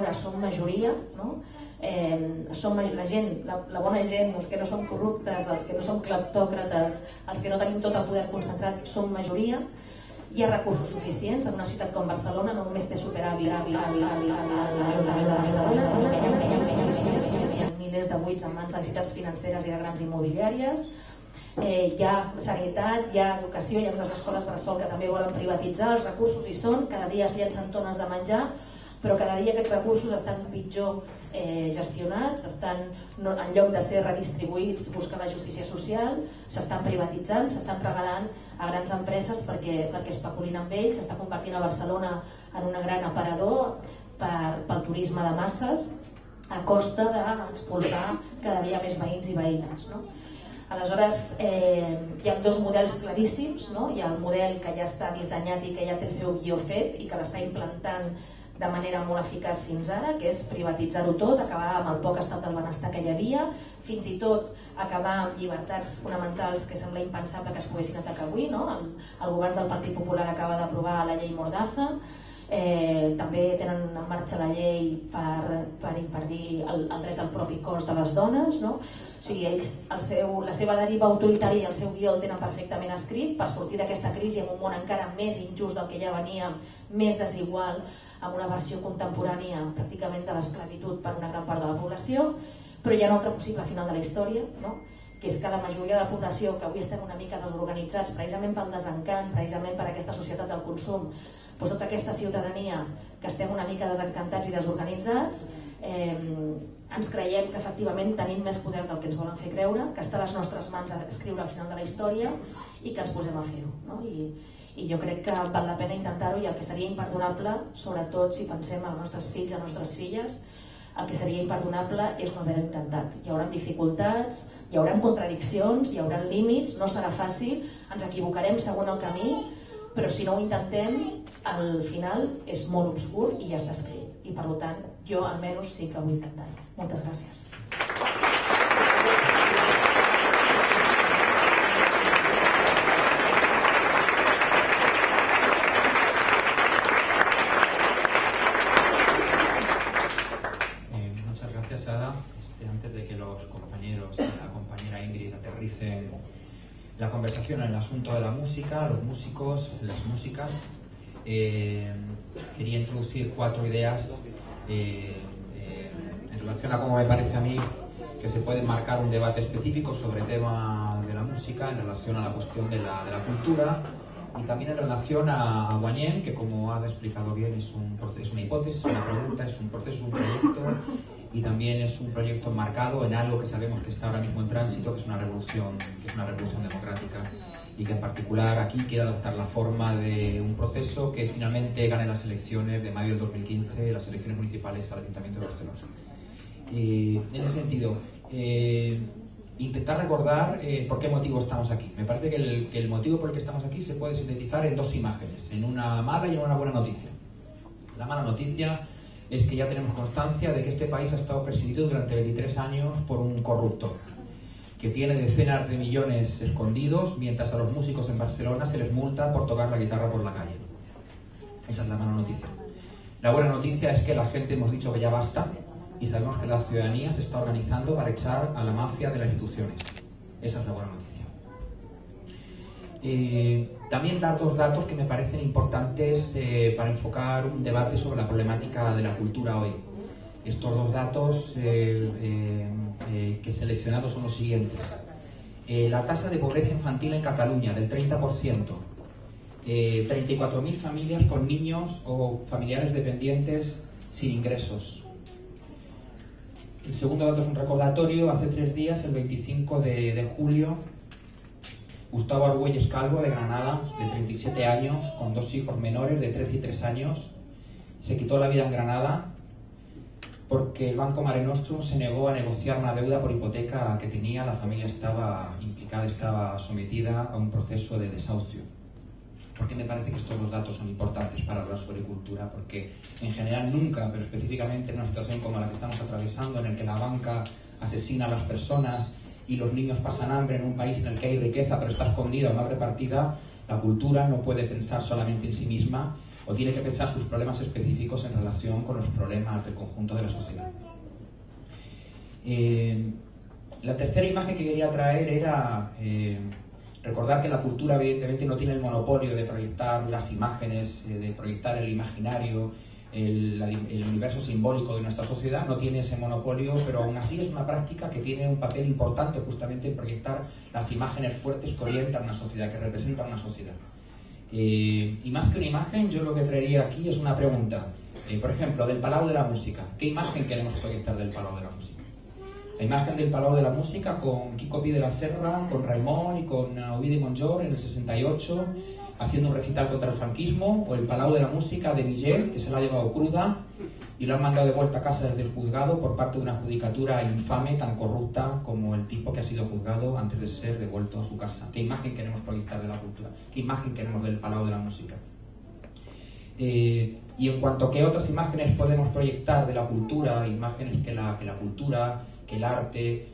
Barcelona som majoria, no? Som la gent, la bona gent, els que no som corruptes, els que no som cleptòcrates, els que no tenim tot el poder concentrat, som majoria. Hi ha recursos suficients en una ciutat com Barcelona, no només té superàvit l'Ajuntament de Barcelona, hi ha milers de buits en mans d'entitats financeres i de grans immobiliàries. Hi ha sanitat, hi ha educació, hi ha unes escoles bressol que també volen privatitzar, els recursos hi són, cada dia es llencen tones de menjar, però cada dia aquests recursos estan pitjor gestionats, en lloc de ser redistribuïts buscant la justícia social, s'estan privatitzant, s'estan regalant a grans empreses perquè especulin amb ells, s'està convertint a Barcelona en un gran aparador pel turisme de masses a costa d'expulsar cada dia més veïns i veïnes. Aleshores, hi ha dos models claríssims, no? Hi ha el model que ja està dissenyat i que ja té el seu guió fet i que l'està implantant de manera molt eficaç fins ara, que és privatitzar-ho tot, acabar amb el poc estat del benestar que hi havia, fins i tot acabar amb llibertats fonamentals que sembla impensable que es poguessin atacar avui, no? El govern del Partit Popular acaba d'aprovar la llei Mordaza, també tenen en marxa la llei per impedir el dret al propi cos de les dones, no? O sigui, ells, la seva deriva autoritària i el seu guió el tenen perfectament escrit per sortir d'aquesta crisi en un món encara més injust del que ja veníem, més desigual, amb una versió contemporània pràcticament de l'esclavitud per una gran part de la població, però hi ha un altre possible final de la història, no? Que és que la majoria de la població, que avui estem una mica desorganitzats precisament pel desencant, precisament per aquesta societat del consum, doncs tota aquesta ciutadania que estem una mica desencantats i desorganitzats, ens creiem que efectivament tenim més poder del que ens volen fer creure, que està a les nostres mans a escriure al final de la història i que ens posem a fer-ho, no? I jo crec que val la pena intentar-ho, i el que seria imperdonable, sobretot si pensem en els nostres fills i les nostres filles, el que seria imperdonable és no haver-ho intentat. Hi haurà dificultats, hi haurà contradiccions, hi haurà límits, no serà fàcil, ens equivocarem segons el camí, però si no ho intentem, al final és molt obscur i ja està escrit. I per tant, jo almenys sí que ho vull intentar. Moltes gràcies. Muchas gracias, Ada. Antes de que los compañeros y la compañera Ingrid aterricen la conversación en el asunto de la música, los músicos, las músicas, quería introducir 4 ideas en relación a cómo me parece a mí que se puede marcar un debate específico sobre el tema de la música en relación a la cuestión de la cultura, y también en relación a Guanyen, que como ha explicado bien es un proceso, una hipótesis, una pregunta, es un proceso, un proyecto, y también es un proyecto marcado en algo que sabemos que está ahora mismo en tránsito, que es una revolución democrática, y que en particular aquí quiere adoptar la forma de un proceso que finalmente gane las elecciones de mayo del 2015, las elecciones municipales al Ayuntamiento de Barcelona. En ese sentido, intentar recordar por qué motivo estamos aquí. Me parece que el motivo por el que estamos aquí se puede sintetizar en 2 imágenes, en una mala y en una buena noticia. La mala noticia es que ya tenemos constancia de que este país ha estado presidido durante 23 años por un corrupto, que tiene decenas de millones escondidos, mientras a los músicos en Barcelona se les multa por tocar la guitarra por la calle. Esa es la mala noticia. La buena noticia es que la gente hemos dicho que ya basta, y sabemos que la ciudadanía se está organizando para echar a la mafia de las instituciones. Esa es la buena noticia. También dar 2 datos que me parecen importantes para enfocar un debate sobre la problemática de la cultura hoy. Estos 2 datos que he seleccionado son los siguientes. La tasa de pobreza infantil en Cataluña del 30%, 34.000 familias con niños o familiares dependientes sin ingresos. El segundo dato es un recordatorio. Hace 3 días, el 25 de julio, Gustavo Argüelles Calvo, de Granada, de 37 años, con 2 hijos menores de 13 y 3 años, se quitó la vida en Granada porque el Banco Mare Nostrum se negó a negociar una deuda por hipoteca que tenía. La familia estaba implicada, estaba sometida a un proceso de desahucio. ¿Por qué me parece que estos 2 datos son importantes para hablar sobre cultura? Porque en general nunca, pero específicamente en una situación como la que estamos atravesando, en el que la banca asesina a las personas y los niños pasan hambre en un país en el que hay riqueza pero está escondida o mal repartida, la cultura no puede pensar solamente en sí misma, o tiene que pensar sus problemas específicos en relación con los problemas del conjunto de la sociedad. La tercera imagen que quería traer era recordar que la cultura evidentemente no tiene el monopolio de proyectar las imágenes, de proyectar el imaginario, el universo simbólico de nuestra sociedad, no tiene ese monopolio, pero aún así es una práctica que tiene un papel importante justamente en proyectar las imágenes fuertes que orientan una sociedad, que representan una sociedad. Y más que una imagen, yo lo que traería aquí es una pregunta. Por ejemplo, del Palau de la Música. ¿Qué imagen queremos proyectar del Palau de la Música? La imagen del Palau de la Música con Quico Pi de la Serra, con Raimon y con Ovidi Montllor en el 68, haciendo un recital contra el franquismo, o el Palau de la Música de Miguel, que se la ha llevado cruda y lo han mandado de vuelta a casa desde el juzgado por parte de una judicatura infame, tan corrupta como el tipo que ha sido juzgado antes de ser devuelto a su casa. ¿Qué imagen queremos proyectar de la cultura? ¿Qué imagen queremos del Palau de la Música? Y en cuanto a qué otras imágenes podemos proyectar de la cultura, imágenes que la cultura, que el arte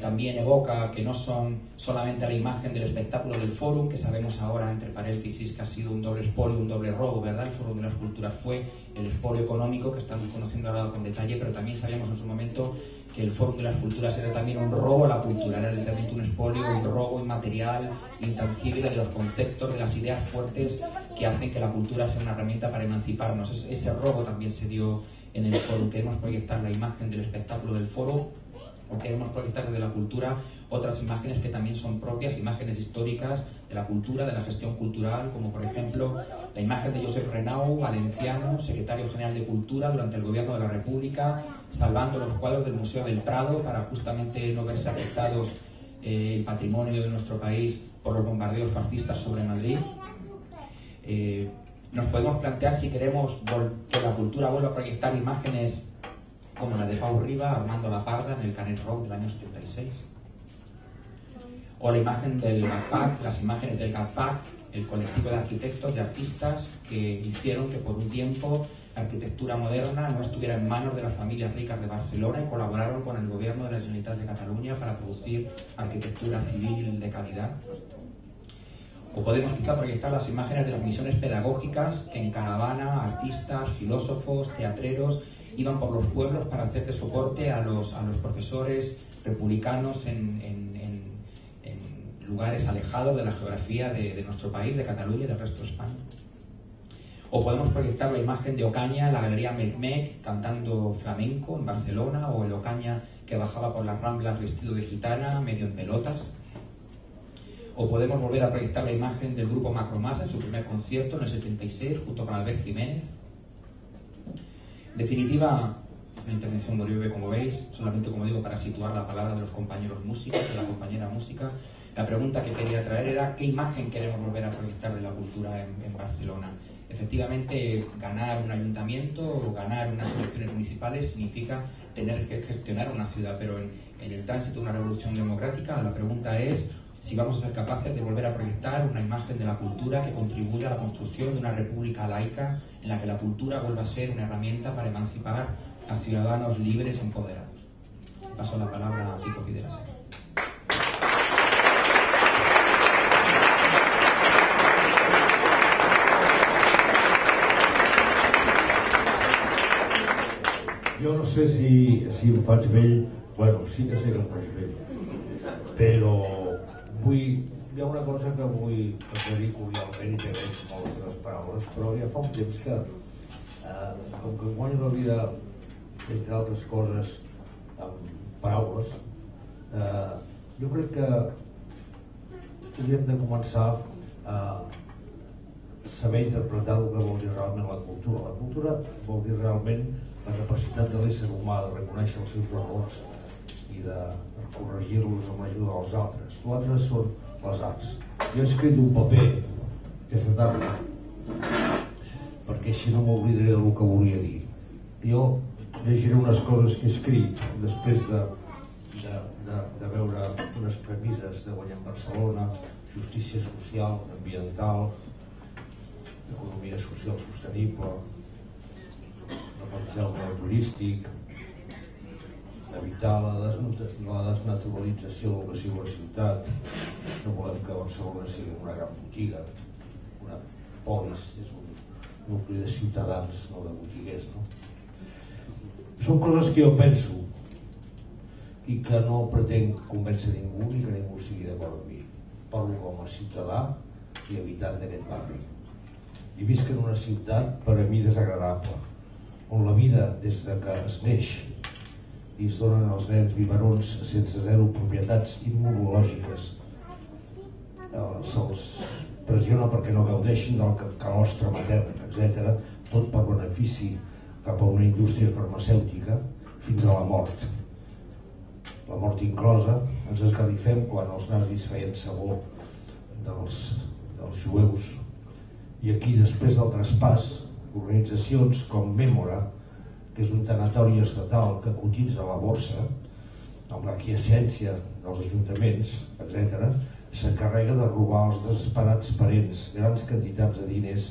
también evoca, que no son solamente la imagen del espectáculo del Fórum, que sabemos ahora, entre paréntesis, que ha sido un doble expolio, un doble robo, ¿verdad? El Fórum de las Culturas fue el expolio económico, que estamos conociendo ahora con detalle, pero también sabíamos en su momento que el Fórum de las Culturas era también un robo a la cultura, era literalmente un expolio, un robo inmaterial, intangible de los conceptos, de las ideas fuertes que hacen que la cultura sea una herramienta para emanciparnos. Ese robo también se dio en el Fórum. Queremos proyectar la imagen del espectáculo del Fórum, o queremos proyectar desde la cultura otras imágenes que también son propias, imágenes históricas de la cultura, de la gestión cultural, como por ejemplo la imagen de Josep Renau, valenciano, secretario general de Cultura durante el gobierno de la República, salvando los cuadros del Museo del Prado para justamente no verse afectados el patrimonio de nuestro país por los bombardeos fascistas sobre Madrid. Nos podemos plantear si queremos que la cultura vuelva a proyectar imágenes como la de Pau Riba, Armando La Parda en el Canet Rock del año 76. O la imagen del GATPAC, las imágenes del GATPAC, el colectivo de arquitectos, de artistas que hicieron que por un tiempo la arquitectura moderna no estuviera en manos de las familias ricas de Barcelona y colaboraron con el gobierno de la Generalitat de Cataluña para producir arquitectura civil de calidad. O podemos quizá proyectar las imágenes de las misiones pedagógicas que en caravana artistas, filósofos, teatreros iban por los pueblos para hacer de soporte a los profesores republicanos en lugares alejados de la geografía de nuestro país, de Cataluña y del resto de España. O podemos proyectar la imagen de Ocaña en la Galería Mecmec cantando flamenco en Barcelona, o el Ocaña que bajaba por las Ramblas vestido de gitana, medio en pelotas. O podemos volver a proyectar la imagen del grupo Macromasa en su primer concierto en el 76 junto con Albert Jiménez. En definitiva, una intervención muy breve, como veis, solamente, como digo, para situar la palabra de los compañeros músicos, de la compañera música. La pregunta que quería traer era ¿qué imagen queremos volver a proyectar de la cultura en Barcelona? Efectivamente, ganar un ayuntamiento o ganar unas elecciones municipales significa tener que gestionar una ciudad, pero en el tránsito de una revolución democrática la pregunta es si vamos a ser capaces de volver a proyectar una imagen de la cultura que contribuya a la construcción de una república laica en la que la cultura vuelva a ser una herramienta para emancipar a ciudadanos libres y empoderados. Paso la palabra a Quico Pi de la Serra. Jo no sé si em faig vell, bueno, sí que sé que em faig vell, però hi ha una cosa que vull aclarir cordialment i que veig molt les paraules, però ja fa un temps que, com que guanyo la vida, entre altres coses, amb paraules, jo crec que hauríem de començar a saber interpretar el que vol dir realment la cultura. La cultura vol dir realment la capacitat de l'ésser humà de reconèixer els seus errors i de corregir-los amb l'ajuda dels altres. L'altre són les arts. Jo he escrit un paper aquesta tarda perquè així no m'oblidaré del que volia dir. Jo llegiré unes coses que he escrit després de veure unes premisses de Guanyem Barcelona, justícia social, ambiental, economia social sostenible, el model turístic, evitar la desnaturalització del que sigui la ciutat. No volem que Barcelona sigui una gran botiga, una polis, és nucli de ciutadans, no de botiguers, no? Són coses que jo penso i que no pretenc convèncer ningú ni que ningú sigui d'acord amb mi. Parlo com a ciutadà i habitant d'aquest barri. I visc en una ciutat per a mi desagradable, on la vida des de que es neix i es donen als nens biberons sense zero propietats immunològiques, se'ls pressiona perquè no gaudeixin del calostre matern, etc., tot per benefici cap a una indústria farmacèutica fins a la mort. La mort inclosa, ens esgarrifem quan els nazis feien sabó dels jueus. I aquí, després del traspàs, organitzacions com Mémora, que és un tanatori estatal que cotitza a la borsa, amb la quiescència dels ajuntaments, etc., s'encarrega de robar als desesperats parents grans quantitats de diners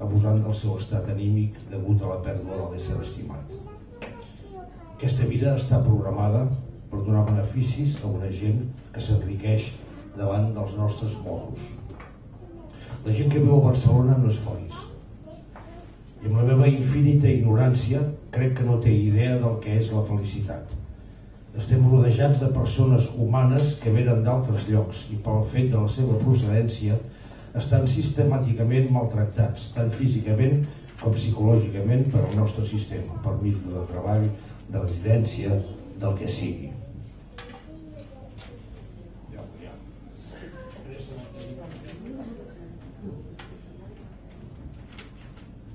abusant del seu estat anímic degut a la pèrdua de l'ésser estimat. Aquesta vida està programada per donar beneficis a una gent que s'enriqueix davant dels nostres modos. La gent que viu a Barcelona no és feliç. I amb la meva infinita ignorància crec que no té idea del que és la felicitat. Estem rodejats de persones humanes que venen d'altres llocs i pel fet de la seva procedència estan sistemàticament maltractats, tant físicament com psicològicament per al nostre sistema, permisos de treball, de residència, del que sigui.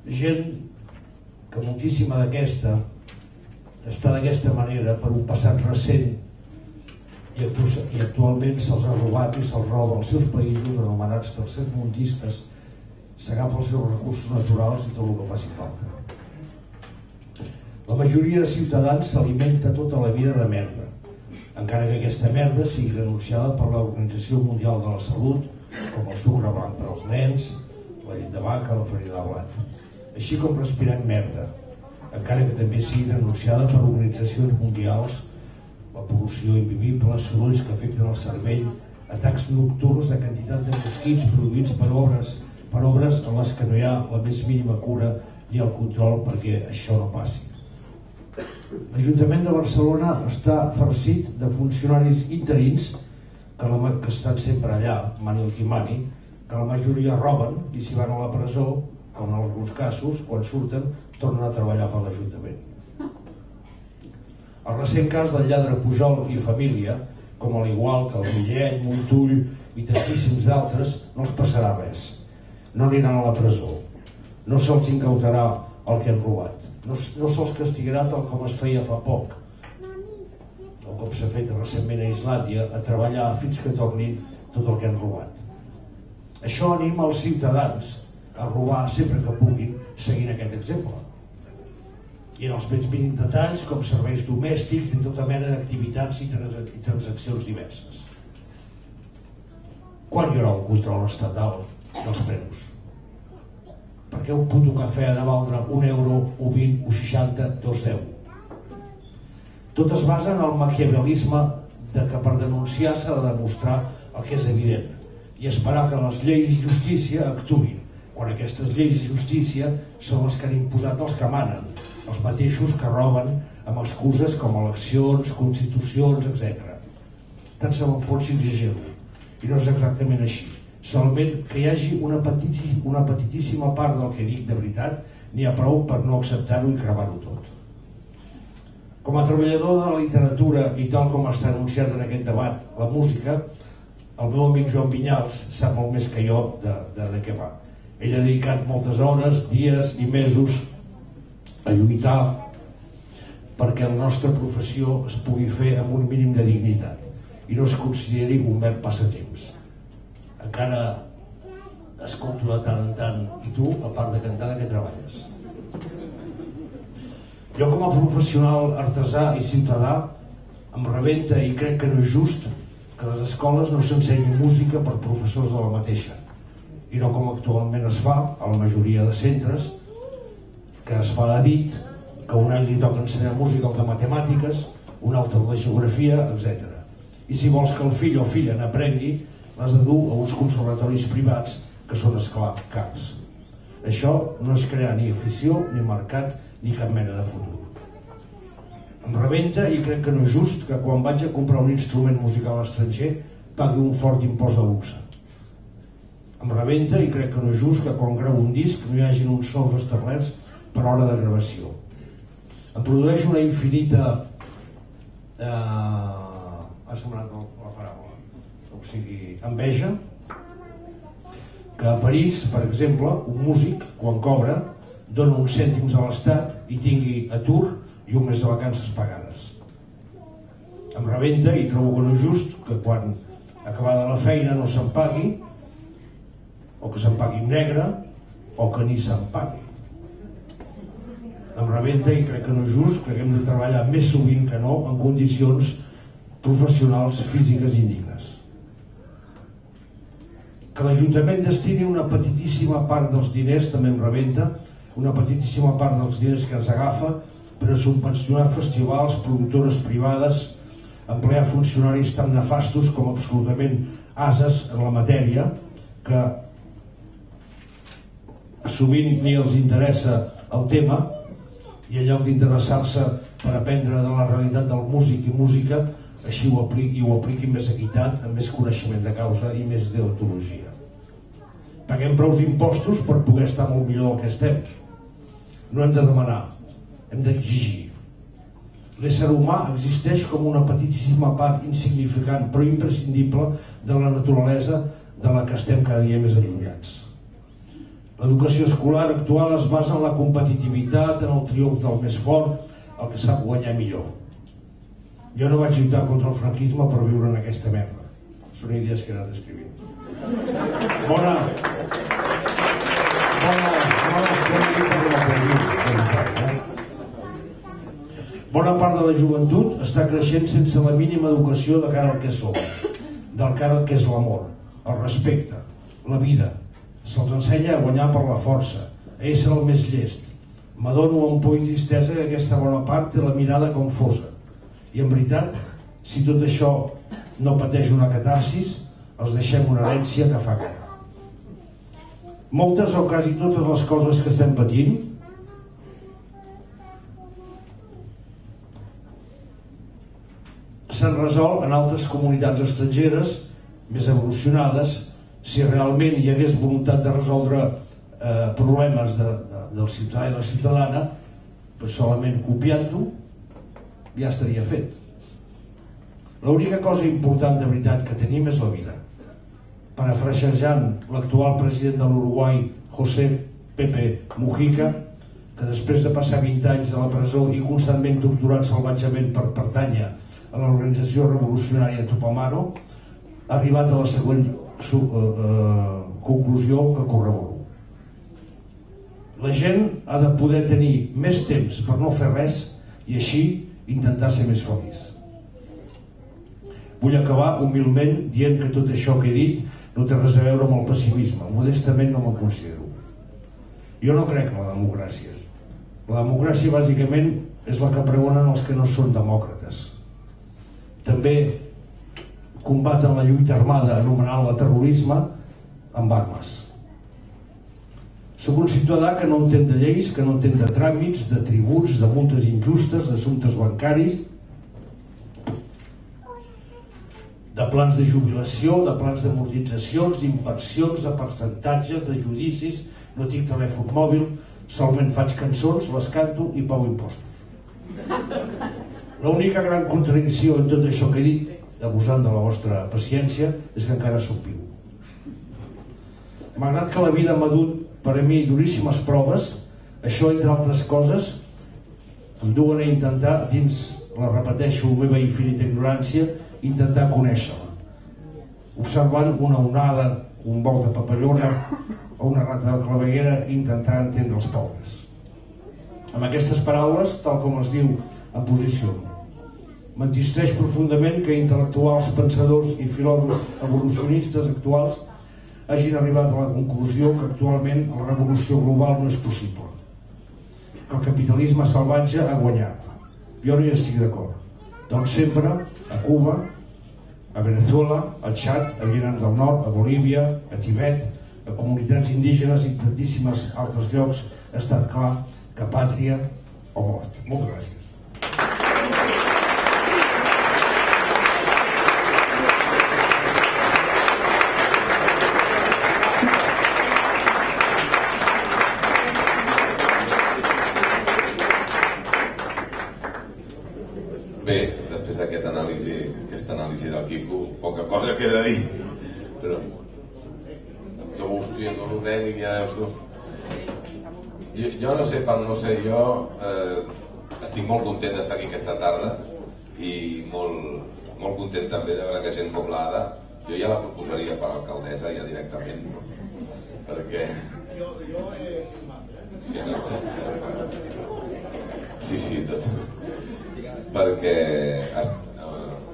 Gent que moltíssima d'aquesta està d'aquesta manera per un passat recent i actualment se'ls ha robat i se'ls roba als seus països anomenats tercermundistes, s'agafa els seus recursos naturals i tot el que faci falta. La majoria de ciutadans s'alimenta tota la vida de merda, encara que aquesta merda sigui denunciada per l'Organització Mundial de la Salut com el sucre blanc per als nens, la llet de vaca, la farina de blat, així com respirem merda, encara que també sigui denunciada per organitzacions mundials, la pol·lució invivible, sorolls que afecten el cervell, atacs nocturns de quantitat de mosquits produïts per obres en les que no hi ha la més mínima cura ni el control perquè això no passi. L'Ajuntament de Barcelona està farcit de funcionaris interins que estan sempre allà, mani el qui mani, que la majoria roben i si van a la presó, com en alguns casos, quan surten, tornen a treballar per l'Ajuntament. El recent cas del lladre Pujol i família, com a l'igual que el Millet, Montull i tantíssims d'altres, no els passarà res. No aniran a la presó. No se'ls incautarà el que han robat. No se'ls castigarà tal com es feia fa poc, o com s'ha fet recentment a Islàndia, a treballar fins que tornin tot el que han robat. Això anima els ciutadans a robar sempre que puguin, seguint aquest exemple. I en els més mínims detalls, com serveis domèstics i tota mena d'activitats i transaccions diverses. Quan hi haurà un control estatal dels preus? Perquè un puto cafè ha de valdre €1, €1,20, €1,60, €2,10. Tot es basa en el maquiavelisme de que per denunciar s'ha de demostrar el que és evident i esperar que les lleis i justícia actuïn, quan aquestes lleis i justícia són les que han imposat els que manen, els mateixos que roben amb excuses com eleccions, constitucions, etc. Tant se me'n fot si exagero, i no és exactament així. Solament que hi hagi una petitíssima part del que dic de veritat n'hi ha prou per no acceptar-ho i cremar-ho tot. Com a treballador de la literatura i tal com està anunciat en aquest debat, la música, el meu amic Joan Vinyals sap molt més que jo de què va. Ell ha dedicat moltes hores, dies i mesos a lluitar perquè la nostra professió es pugui fer amb un mínim de dignitat i no es consideri un mer passatemps. Encara escolto de tant en tant, i tu, a part de cantar, de què treballes? Jo com a professional, artesà i ciutadà em rebenta i crec que no és just que les escoles no s'ensenyi música per professors de la mateixa i no com actualment es fa a la majoria de centres, que es fa a dit que un any li toca ensenyar música o de matemàtiques, un altre de geografia, etc. I si vols que el fill o filla n'aprengui, l'has de dur a uns conservatoris privats que són, esclar, cars. Això no és crear ni afició, ni mercat, ni cap mena de futur. Em rebenta i crec que no és just que quan vaig a comprar un instrument musical estranger pagui un fort impost de luxe. Em rebenta i crec que no és just que quan gravo un disc no hi hagin uns sous establerts per hora de gravació. Em produeix una infinita ha semblat la paraula, o sigui, enveja, que a París, per exemple, un músic, quan cobra, dona uns cèntims a l'Estat i tingui atur i un mes de vacances pagades. Em rebenta i trobo que no és just que quan acabada la feina no se'n pagui, o que se'n pagui en negre, o que ni se'n pagui. Em rebenta i crec que no és just que haguem de treballar més sovint que no en condicions professionals físiques indignes. Que l'Ajuntament destini una petitíssima part dels diners també em rebenta, una petitíssima part dels diners que ens agafa per a subvencionar festivals, productores privades, emplear funcionaris tan nefastos com absolutament ases en la matèria, que sovint ni els interessa el tema i en lloc d'interessar-se per aprendre de la realitat del músic i música, així ho apliquin més equitat, amb més coneixement de causa i més deontologia. Paguem prou impostos per poder estar molt millor del que estem. No hem de demanar, hem d'exigir. L'ésser humà existeix com una petitíssima part insignificant però imprescindible de la naturalesa de la que estem cada dia més allunyats. L'educació escolar actual es basa en la competitivitat, en el triomf del més fort, el que sap guanyar millor. Jo no vaig lluitar contra el franquisme per viure en aquesta merda. Són idees que he anat escrivint. Bona part de la joventut està creixent sense la mínima educació de cara al que som, del cara al que és l'amor, el respecte, la vida. Se'ls ensenya a guanyar per la força, a ésser el més llest. M'adono amb por i tristesa que aquesta bona part té la mirada confosa. I en veritat, si tot això no pateix una catarsis, els deixem una herència que fa cagar. Moltes o quasi totes les coses que estem patint s'han resolt en altres comunitats estrangeres més evolucionades. Si realment hi hagués voluntat de resoldre problemes del ciutadà i la ciutadana, doncs solament copiant-ho ja estaria fet. L'única cosa important de veritat que tenim és la vida. Parafrasejant l'actual president de l'Uruguai, José Pepe Mujica, que després de passar 20 anys a la presó i constantment torturat salvatgement per pertànyer a l'organització revolucionària Tupamaro, ha arribat a la següent conclusió que corroboro. La gent ha de poder tenir més temps per no fer res i així intentar ser més feliç. Vull acabar humilment dient que tot això que he dit no té res a veure amb el pessimisme. Modestament no me'n considero. Jo no crec en la democràcia. La democràcia bàsicament és la que pregonen els que no són demòcrates. També combaten la lluita armada anomenant-la terrorisme amb armes. Soc un ciutadà que no entén de lleis, que no entén de tràmits, de tributs, de multes injustes, d'assumptes bancaris, de plans de jubilació, de plans d'amortitzacions, d'inversions, de percentatges, de judicis. No tinc telèfon mòbil, solament faig cançons, les canto i pago impostos. L'única gran contradicció en tot això que he dit, abusant de la vostra paciència, és que encara soc viu. Malgrat que la vida m'ha dut per a mi duríssimes proves, això, entre altres coses, em duen a intentar, dins, la repeteixo, meva infinita ignorància, intentar conèixer-la. Observant una onada, un vol de papallona o una rata de claveguera, intentar entendre els pobres. Amb aquestes paraules, tal com es diu, em posiciono. M'entristeix profundament que intel·lectuals, pensadors i filòsofs evolucionistes actuals hagin arribat a la conclusió que actualment la revolució global no és possible, que el capitalisme salvatge ha guanyat. Jo no hi estic d'acord. Doncs sempre a Cuba, a Venezuela, al Txad, a Vietnam del Nord, a Bolívia, a Tibet, a comunitats indígenes i tantíssims altres llocs, ha estat clar que pàtria o mort. Moltes gràcies. Bé, després d'aquesta anàlisi del Quico, poca cosa queda a dir, però no hòstia, no ho tècnic, ja veus tu. Jo no sé, jo estic molt content d'estar aquí aquesta tarda i molt content també de veure que gent com l'Ada, jo ja la proposaria per l'alcaldessa ja directament, no? Perquè... Sí, tot. Perquè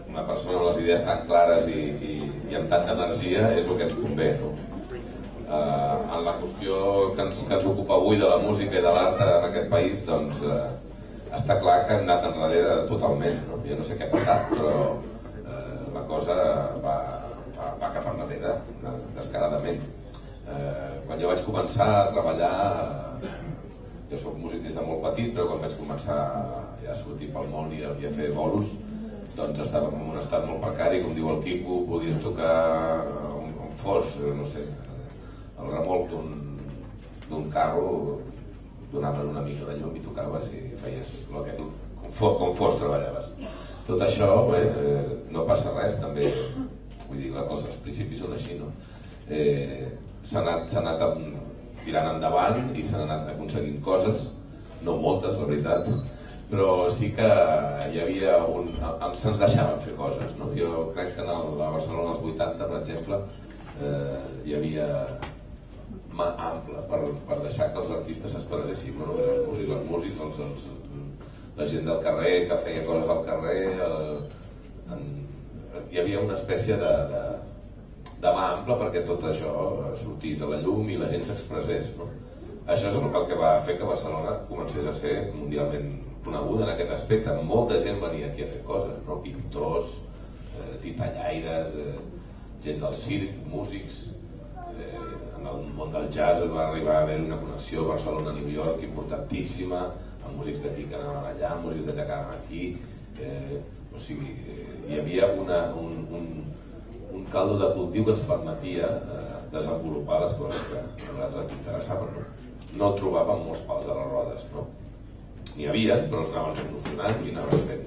una persona amb les idees tan clares i amb tanta energia és el que ens convé, no? En la qüestió que ens ocupa avui de la música i de l'art en aquest país, doncs està clar que hem anat enrere totalment, no? Jo no sé què ha passat, però la cosa va cap enrere descaradament. Quan jo vaig començar a treballar, jo soc músic des de molt petit, però quan vaig començar a sortir pel món i a fer bolos, doncs estàvem en un estat molt precari, com diu el Quico, podies tocar on fos, no sé, el remolc d'un carro, donaven una mica de llum i tocaves i feies com fos treballaves. Tot això, no passa res, també, vull dir, els principis són així, no? S'ha anat tirant endavant i s'han anat aconseguint coses, no moltes, la veritat, però sí que hi havia se'ns deixaven fer coses, no? Jo crec que a Barcelona als 80, per exemple, hi havia mà ampla per deixar que els artistes s'expressessin, no només els músics, la gent del carrer que feia coses al carrer, hi havia una espècie de mà ampla perquè tot això sortís a la llum i la gent s'expressés, no? Això és el que va fer que Barcelona comencés a ser mundialment coneguda en aquest aspecte. Molta gent venia aquí a fer coses, no? Pintors, titellaires, gent del circ, músics. En el món del jazz va arribar a haver una connexió Barcelona-New York importantíssima, amb músics d'aquí que anaven allà, músics d'allà que anaven aquí. O sigui, hi havia un caldo de cultiu que ens permetia desenvolupar les coses que a nosaltres ens interessaven. No trobàvem molts pals a les rodes, no? N'hi havia, però els anaven solucionant i anaven fent.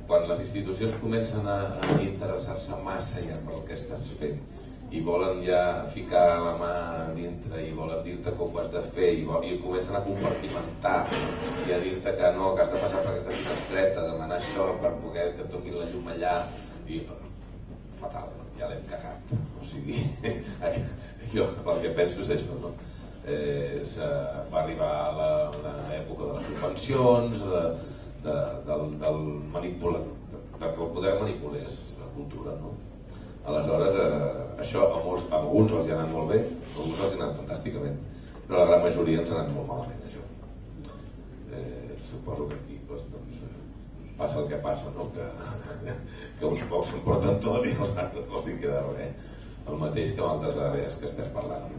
Quan les institucions comencen a interessar-se massa ja per el que estàs fent i volen ja ficar la mà dintre i volen dir-te com ho has de fer i comencen a compartimentar i a dir-te que no, que has de passar per aquesta finestreta, demanar això per poder que et toquin la llum allà i... fatal, ja l'hem cagat. O sigui, jo el que penso és això, no? Va arribar l'època de les subvencions, del manipular, que el poder manipulés la cultura, no? Aleshores, això a alguns els hi ha anat molt bé, a alguns els hi ha anat fantàsticament, però la gran majoria ens ha anat molt malament, això. Suposo que aquí doncs, passa el que passa, no? Que uns pocs s'emporten tot i els altres no s'hi queda res. El mateix que amb altres àrees que estem parlant.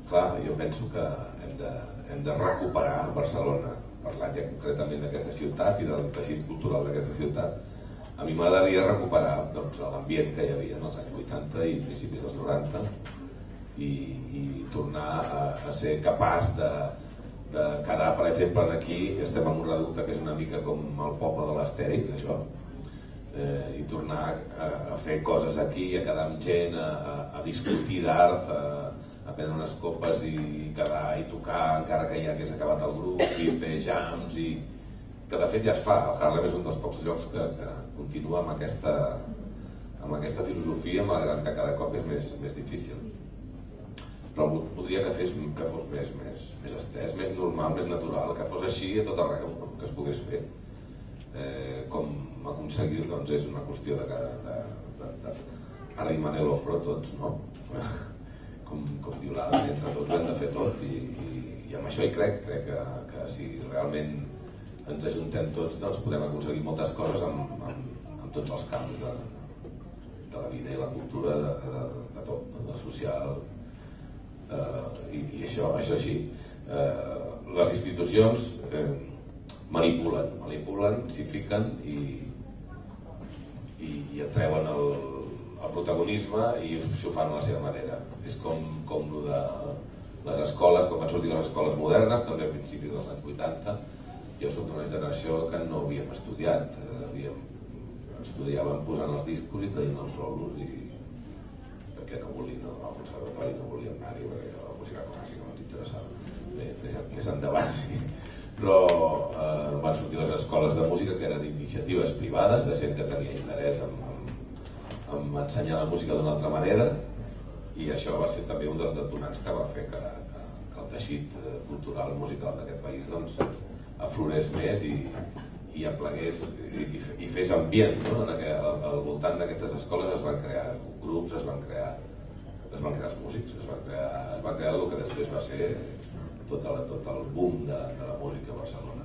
Clar, jo penso que hem de recuperar Barcelona, parlant ja concretament d'aquesta ciutat i del teixit cultural d'aquesta ciutat. A mi m'agradaria recuperar l'ambient que hi havia en els anys 80 i principis dels 90 i tornar a ser capaç de quedar, per exemple, aquí, que estem en un reducte que és una mica com el poble de l'Astèrix, això, i tornar a fer coses aquí, a quedar amb gent, a discutir d'art, a prendre unes copes i quedar i tocar encara que ja hagués acabat el grup i fer jams, i que de fet ja es fa. El Harlem és un dels pocs llocs que continua amb aquesta filosofia, malgrat que cada cop és més difícil. Però voldria que fos més estès, més normal, més natural, que fos així a tot arreu, no? Que es pogués fer. Com aconseguir-ho, doncs és una qüestió d'arrimar l'ombro tots, no? Com diu l'Ada, entre tots ho hem de fer tot i amb això hi crec que si realment ens ajuntem tots doncs podem aconseguir moltes coses amb tots els canvis la vida i la cultura de tot, la social, i això així. Les institucions manipulen, s'hi fiquen i atreuen el protagonisme i s'ho fan a la seva manera. És com el de les escoles, quan van sortir les escoles modernes, també a principis dels anys 80. Jo soc d'una generació que no havíem estudiat, estudiàvem posant els discos i tenint els solos, perquè no volien al conservatori, no volien anar-hi, perquè la música clàssica no ens interessava. Més endavant, sí. Però van sortir les escoles de música, que eren iniciatives privades de gent que tenia interès en ensenyar la música d'una altra manera, i això va ser també un dels detonants que va fer que el teixit cultural musical d'aquest país aflorés més i aplegués i fes ambient, no? Al voltant d'aquestes escoles es van crear grups, es van crear els músics, es va crear el que després va ser tot el boom de la música a Barcelona.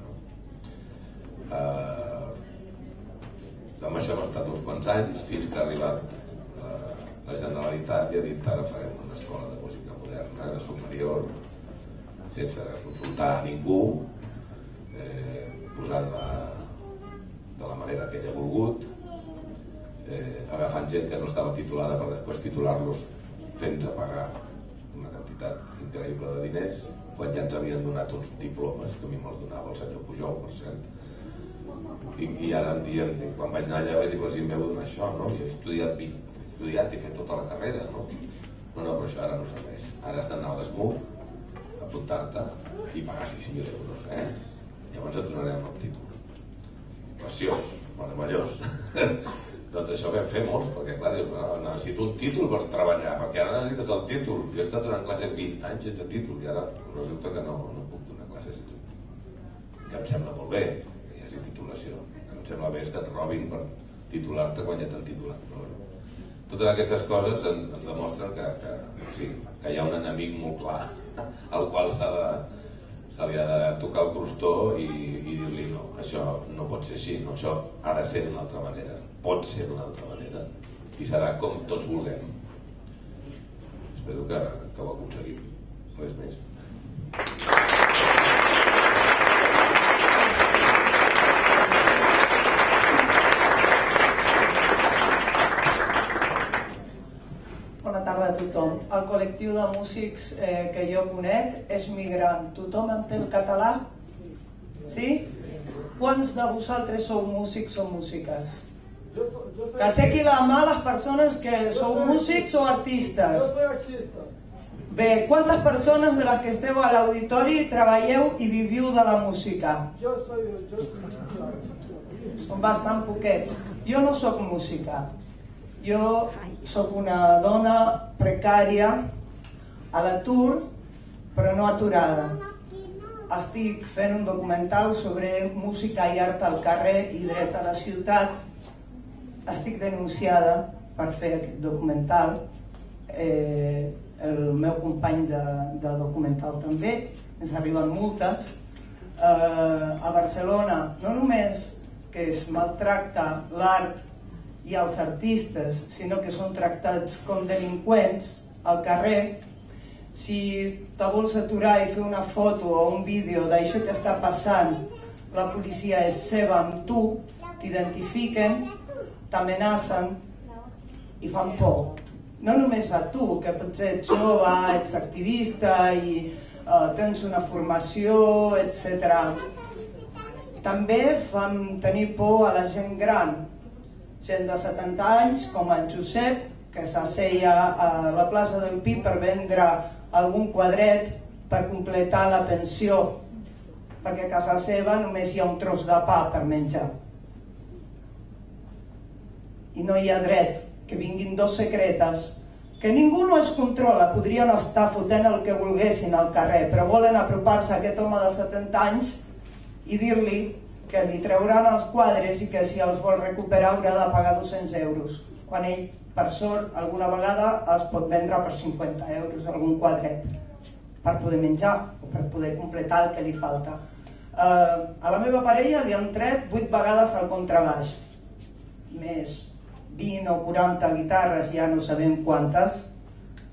Amb això hem estat uns quants anys, fins que ha arribat la Generalitat i ha dit ara farem una escola de música moderna superior, sense consultar a ningú, posant-la de la manera que ella ha volgut, agafant gent que no estava titulada per després titular-los fent-nos pagar una quantitat increïble de diners, quan ja ens havien donat uns diplomes, que a mi me'ls donava el senyor Pujol, per cert, i ara em diuen, quan vaig anar allà vaig dir, si em veu donar això, no? Jo he estudiat i fet tota la carrera, no? No, però això ara no serveix. Ara has d'anar a l'ESMUC, apuntar-te i pagar 6.000 euros, Llavors et donarem el títol. Preciós, meravellós. Doncs això vam fer molts, perquè clar, dius, necessito un títol per treballar, perquè ara necessites el títol. Jo he estat donant classes 20 anys sense títol i ara resulta que no puc donar classes sense títol. Que em sembla molt bé que hi hagi titulació. Em sembla bé que et robin per titular-te quan ja t'han titulat. Però totes aquestes coses ens demostren que hi ha un enemic molt clar al qual se li ha de tocar el crostó i dir-li no, això no pot ser així, no, això ha de ser d'una altra manera, pot ser d'una altra manera i serà com tots vulguem. Espero que ho aconseguim. Res més. Bona tarda a tothom. El col·lectiu de músics que jo conec és migrant. Tothom entén català? Sí? Quants de vosaltres sou músics o músiques? Que aixequi la mà les persones que sou músics o artistes. Jo soy artista. Bé, quantes persones de les que esteu a l'auditori treballeu i viviu de la música? Jo soy musical. Són bastant poquets. Jo no sóc música. Jo sóc una dona precària, a l'atur, però no aturada. Estic fent un documental sobre música i art al carrer i dret a la ciutat. Estic denunciada per fer aquest documental. El meu company de documental també, ens arriben multes. A Barcelona no només que es maltracta l'art i els artistes, sinó que són tractats com delinqüents al carrer. Si te vols aturar i fer una foto o un vídeo d'això que està passant, la policia és seva amb tu, t'identifiquen, t'amenacen i fan por. No només a tu, que potser ets jove, ets activista i tens una formació, etc. També fan tenir por a la gent gran, gent de 70 anys, com el Josep, que s'asseia a la plaça del Pi per vendre algun quadret per completar la pensió, perquè a casa seva només hi ha un tros de pa per menjar. I no hi ha dret que vinguin dos secretes, que ningú no es controla, podrien estar fotent el que volguessin al carrer, però volen apropar-se a aquest home de 70 anys i dir-li que li trauran els quadres i que si els vol recuperar haurà de pagar 200 euros, quan ell, per sort, alguna vegada es pot vendre per 50 euros algun quadret per poder menjar o per poder completar el que li falta. A la meva parella li han tret 8 vegades el contrabaix, més 20 o 40 guitarres, ja no sabem quantes,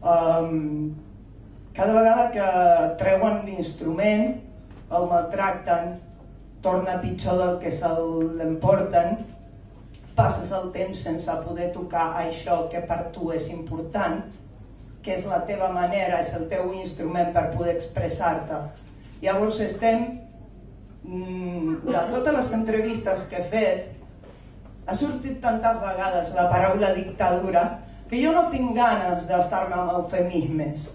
cada vegada que treuen l'instrument el maltracten, torna pitjor del que l'emporten, passes el temps sense poder tocar això que per tu és important, que és la teva manera, és el teu instrument per poder expressar-te. Llavors de totes les entrevistes que he fet, ha sortit tantes vegades la paraula dictadura que jo no tinc ganes d'estar-me amb eufemismes,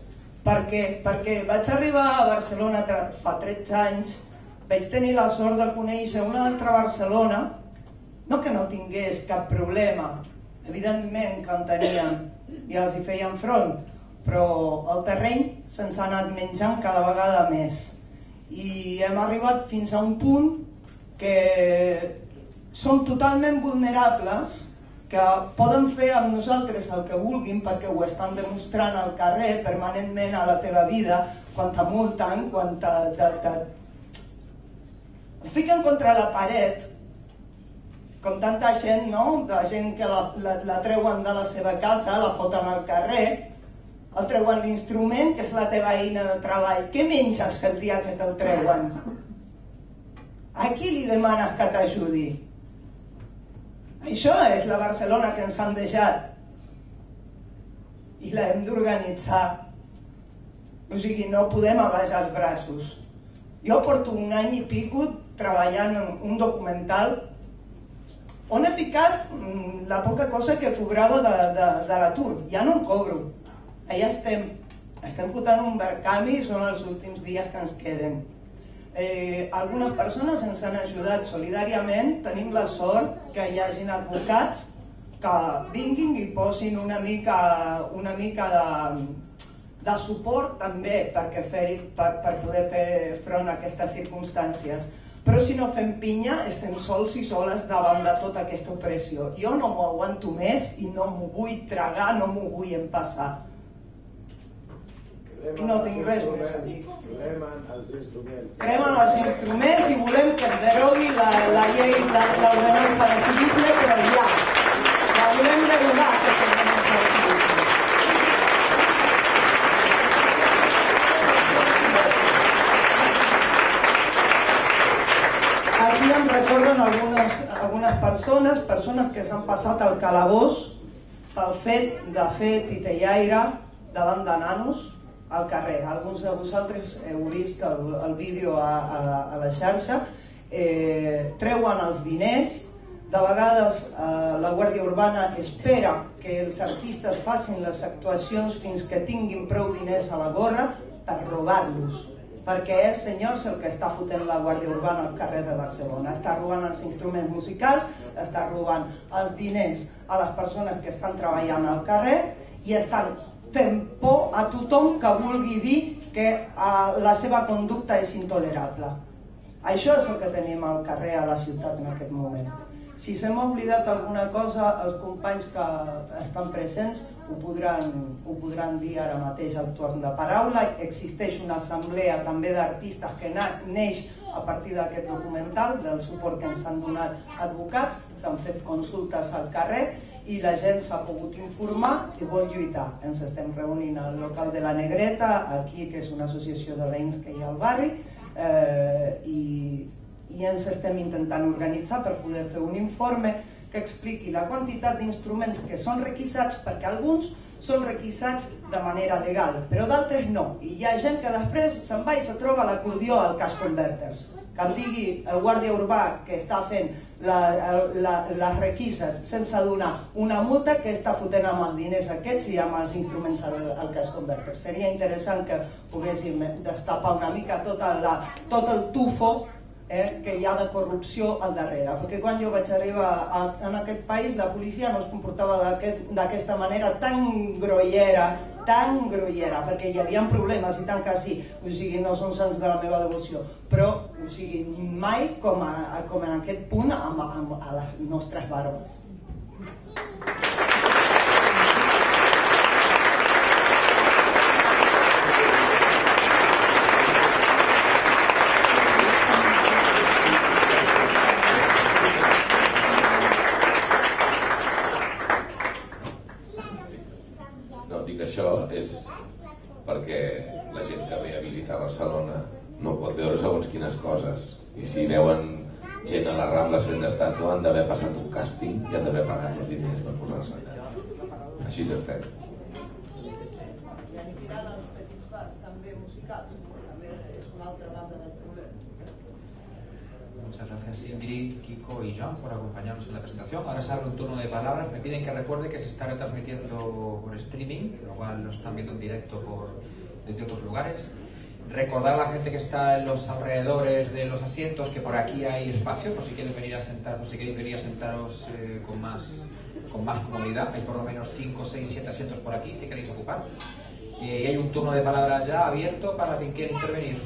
perquè vaig arribar a Barcelona fa 13 anys, vaig tenir la sort de conèixer una altra Barcelona, no que no tingués cap problema, evidentment que en tenien i els hi feien front, però el terreny se'ns ha anat menjant cada vegada més i hem arribat fins a un punt que som totalment vulnerables, que poden fer amb nosaltres el que vulguin perquè ho estan demostrant al carrer permanentment a la teva vida, quan te multen, quan et fiquen contra la paret, com tanta gent, no? De gent que la treuen de la seva casa, la foten al carrer, el treuen l'instrument, que és la teva eina de treball. Què menges el dia que te'l treuen? A qui li demanes que t'ajudi? Això és la Barcelona que ens han deixat i l'hem d'organitzar. O sigui, no podem abaixar els braços. Jo porto un any i pico treballant en un documental on he ficat la poca cosa que cobrava de l'atur. Ja no en cobro. Allà estem fotent un verkami, són els últims dies que ens queden. Algunes persones ens han ajudat solidàriament, tenim la sort que hi hagin advocats que vinguin i posin una mica de suport també per poder fer front a aquestes circumstàncies. Però si no fem pinya, estem sols i soles davant de tota aquesta opressió. Jo no m'ho aguanto més i no m'ho vull tragar, no m'ho vull empassar. No tinc res més a dir. Cremen els instruments. Cremen els instruments i volem que es derogui la llei de l'ordenança de civisme, però ja. La volem derogar, aquesta ordenança de civisme. Aquí em recorden algunes persones que s'han passat al calabós pel fet de fer titellaire davant de nanos al carrer. Alguns de vosaltres heu vist el vídeo a la xarxa. Treuen els diners. De vegades la Guàrdia Urbana espera que els artistes facin les actuacions fins que tinguin prou diners a la gorra per robar-los, perquè és, senyors, el que està fotent la Guàrdia Urbana al carrer de Barcelona. Està robant els instruments musicals, està robant els diners a les persones que estan treballant al carrer i estan fent por a tothom que vulgui dir que la seva conducta és intolerable. Això és el que tenim al carrer a la ciutat en aquest moment. Si s'hem oblidat alguna cosa, els companys que estan presents ho podran dir ara mateix al torn de paraula. Existeix una assemblea també d'artistes que neix a partir d'aquest documental, del suport que ens han donat advocats, s'han fet consultes al carrer i la gent s'ha pogut informar i vol lluitar. Ens estem reunint al local de la Negreta, aquí, que és una associació de veïns que hi ha al barri, i ens estem intentant organitzar per poder fer un informe que expliqui la quantitat d'instruments que són requisats, perquè alguns són requisats de manera legal, però d'altres no. I hi ha gent que després se'n va i se troba l'acordió al Cash Converters. Que em digui el guàrdia urbà que està fent les requises sense donar una multa, que està fotent amb els diners aquests i amb els instruments al Cash Converters. Seria interessant que poguéssim destapar una mica tot el tufo que hi ha de corrupció al darrere, perquè quan jo vaig arribar en aquest país la policia no es comportava d'aquesta manera tan grollera, perquè hi havia problemes i tant que sí, o sigui, no són sants de la meva devoció, però o sigui, mai com en aquest punt a les nostres barbes. aquestes coses. I si veuen gent a les Rambles fent d'estàtua, han d'haver passat un càsting i han d'haver pagat els diners per posar-se allà. Així estem. I aniran els petits bars també musicals, també és una altra banda del problema. Muchas gracias Ingrid, Kiko y John por acompañarnos en la presentación. Ahora se abre un turno de palabras. Me piden que recuerde que se está retransmitiendo por streaming, lo cual lo están viendo en directo desde otros lugares. Recordar a la gente que está en los alrededores de los asientos que por aquí hay espacio, por si quieren venir a sentar, por si queréis venir a sentaros con más comodidad. Hay por lo menos 5, 6, 7 asientos por aquí si queréis ocupar. Y hay un turno de palabras ya abierto para quien quiera intervenir.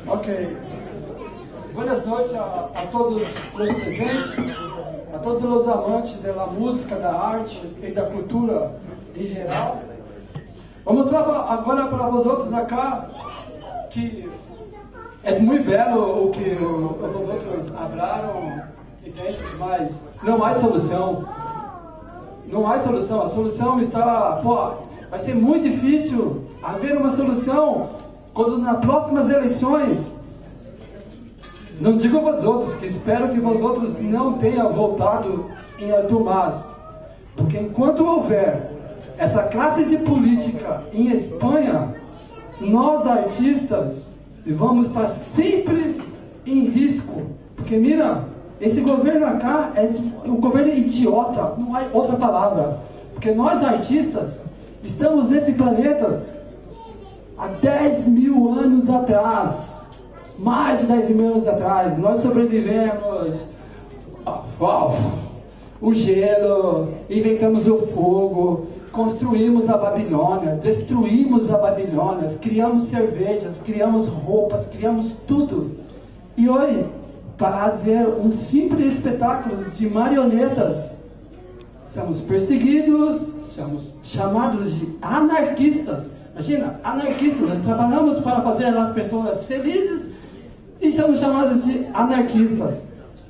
Ok. Buenas noches a todos os presentes, a todos os amantes da música, da arte e da cultura em geral. Vou mostrar agora para vocês acá que é muito belo o que vocês falaram, mas não há solução. Não há solução. A solução está, vai ser muito difícil haver uma solução quando nas próximas eleições. Não digo vós outros, que espero que vós outros não tenham votado em Arthur Mas, porque enquanto houver essa classe de política em Espanha, nós artistas vamos estar sempre em risco, porque mira, esse governo acá é um governo idiota, não há outra palavra, porque nós artistas estamos nesse planeta há 10 mil anos atrás. Mais de 10 mil anos atrás, nós sobrevivemos o gelo, inventamos o fogo, construímos a Babilônia, destruímos a Babilônia, criamos cervejas, criamos roupas, criamos tudo. E hoje, para fazer um simples espetáculo de marionetas, somos perseguidos, somos chamados de anarquistas. Imagina, anarquistas, nós trabalhamos para fazer as pessoas felizes, e somos chamados de anarquistas.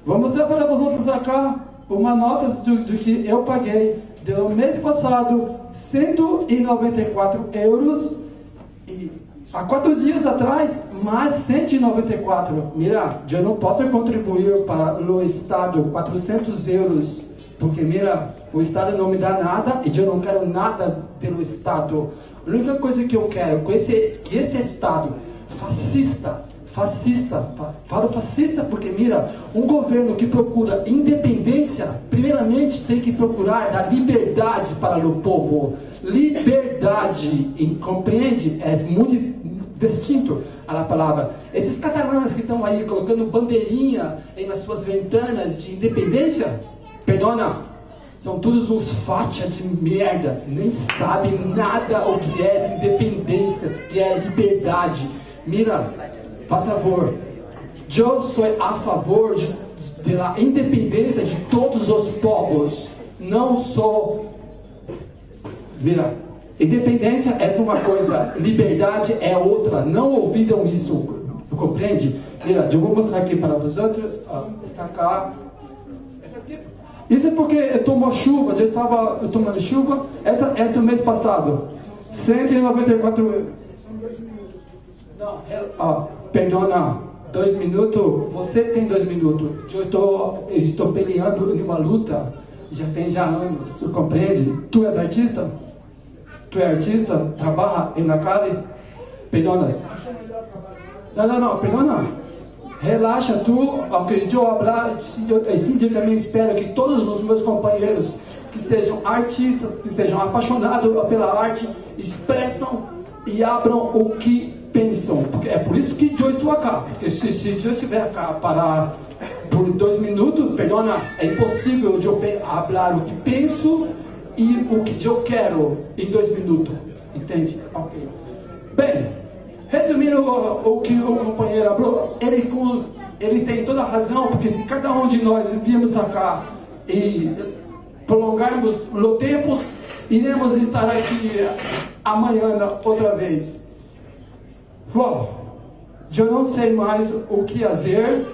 Vou mostrar para vocês acá uma nota de que eu paguei do mês passado 194 euros e há 4 dias atrás mais 194. Mira, eu não posso contribuir para o Estado 400 euros porque mira, o Estado não me dá nada e eu não quero nada do Estado. A única coisa que eu quero que esse Estado fascista, falo fascista porque mira, um governo que procura independência, primeiramente tem que procurar dar liberdade para o povo. Liberdade, compreende? É muito distinto a palavra. Esses catalães que estão aí colocando bandeirinha nas suas ventanas de independência, perdona, são todos uns fachas de merda, nem sabem nada o que é independência, o que é liberdade. Mira, faz favor, eu sou a favor da independência de todos os povos, não sou. Mira, independência é uma coisa, liberdade é outra, não ouviram isso, compreende? Mira, eu vou mostrar aqui para vocês, está cá. Isso é porque tomou chuva, já estava tomando chuva, esse mês passado, 194 euros. Não, perdona, 2 minutos, você tem 2 minutos, eu estou peleando em uma luta, já tem anos, você compreende? Tu és artista? Tu é artista? Trabalha na calle? Perdona. Não, perdona. Relaxa, ao que eu falar, assim eu também espero que todos os meus companheiros que sejam artistas, que sejam apaixonados pela arte, expressam e abram o que pensam, porque é por isso que eu estou aqui, porque se eu estiver aqui por 2 minutos, perdona, é impossível eu falar o que penso e o que eu quero em 2 minutos, entende? Okay. Bem, resumindo o que o companheiro falou, ele tem toda a razão, porque se cada um de nós viemos aqui e prolongarmos o tempo, iremos estar aqui amanhã outra vez. Eu não sei mais o que fazer,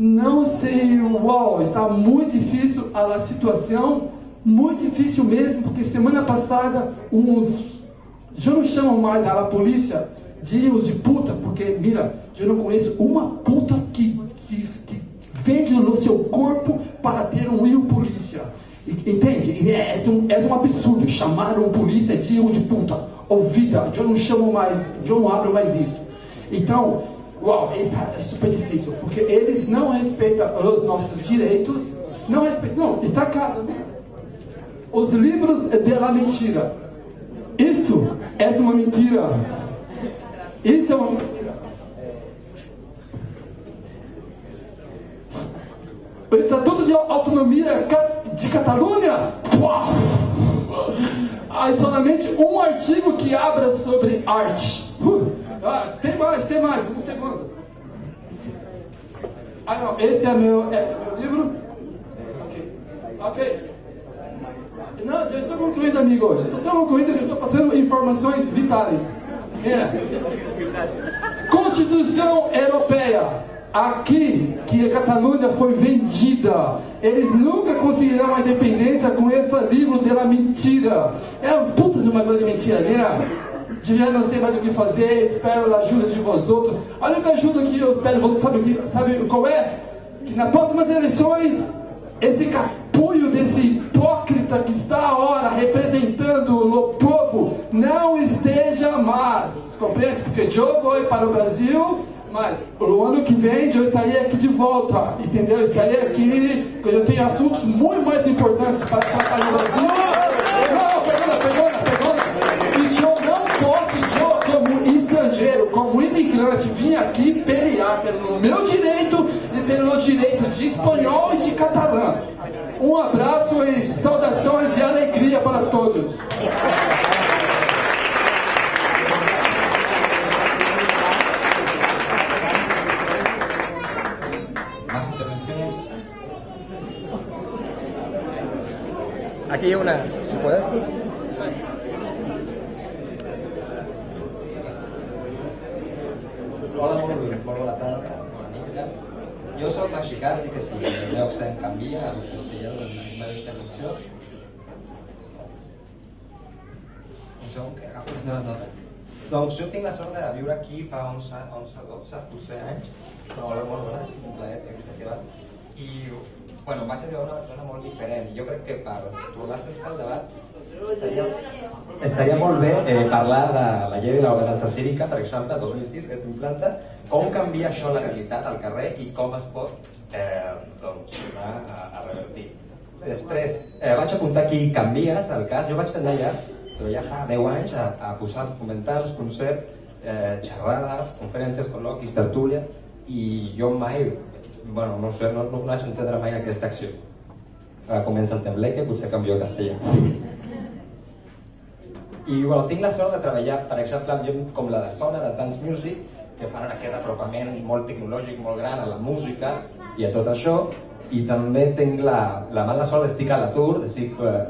não sei, uau, está muito difícil a situação, muito difícil mesmo, porque semana passada eu não chamo mais a polícia de hijos de puta, porque, mira, eu não conheço uma puta que vende o seu corpo para ter um hijo polícia. Entende? É um absurdo chamar um polícia de hijo de puta. Ouvida, eu não chamo mais, eu não abro mais isso. Então, uau, é super difícil, porque eles não respeitam os nossos direitos, não, está claro. Os livros da mentira. Isso é uma mentira. Isso é uma mentira. O Estatuto de Autonomia de Catalunha. Há somente um artigo que abra sobre arte. Tem mais, um segundo. Não, esse é meu livro. Ok. Não, já estou concluindo, amigos. Estou concluindo, estou passando informações vitais. Constituição Europeia. Aqui, que a Catalunha foi vendida. Eles nunca conseguirão a independência com esse livro da mentira. É puta de uma coisa mentira, né? Já não sei mais o que fazer, espero a ajuda de vós outros. A única ajuda que eu espero, você sabe qual é? Que nas próximas eleições, esse capulho desse hipócrita que está agora representando o povo não esteja mais, compreende? Porque eu vou para o Brasil, mas no ano que vem eu estarei aqui de volta, entendeu? Eu estarei aqui, porque eu tenho assuntos muito mais importantes para tratar no Brasil. Não, perdona. E eu não posso, como estrangeiro, como imigrante, vir aqui pelear pelo meu direito e pelo direito de espanhol e de catalã. Um abraço e saudações e alegria para todos. ¿Más intervenciones? Aquí hay una, ¿se puede? Hola, molt bona tarda, bona nit. Jo soc mexicà, sí que si el meu accent canvia al castellà durant la meva intervenció. Un segon que agafo les meves notes. Doncs jo tinc la sort de viure aquí fa 11, 12, potser anys, però molt bona, és un plaer que s'ha quedat. I, bueno, vaig arribar a una persona molt diferent. Jo crec que per tornar a centrar el debat estaria molt bé parlar de la llei de l'ordenança cívica, per exemple, 2006, que s'implanta, com canvia això la realitat al carrer i com es pot anar a revertir. Després, vaig apuntar aquí Canvies, al cas, jo vaig anar allà, però ja fa 10 anys, a posar documentals, concerts, xerrades, conferències, col·loquis, tertúlies, i jo mai, bueno, no sé, no vaig entendre mai aquesta acció. Ara comença el tembleque, potser canvio a castellà. I bueno, tinc la sort de treballar, per exemple, amb gent com la de Sona, de Dance Music, que fan aquest apropament molt tecnològic, molt gran a la música i a tot això, i també tinc la mala sort d'estic a l'atur,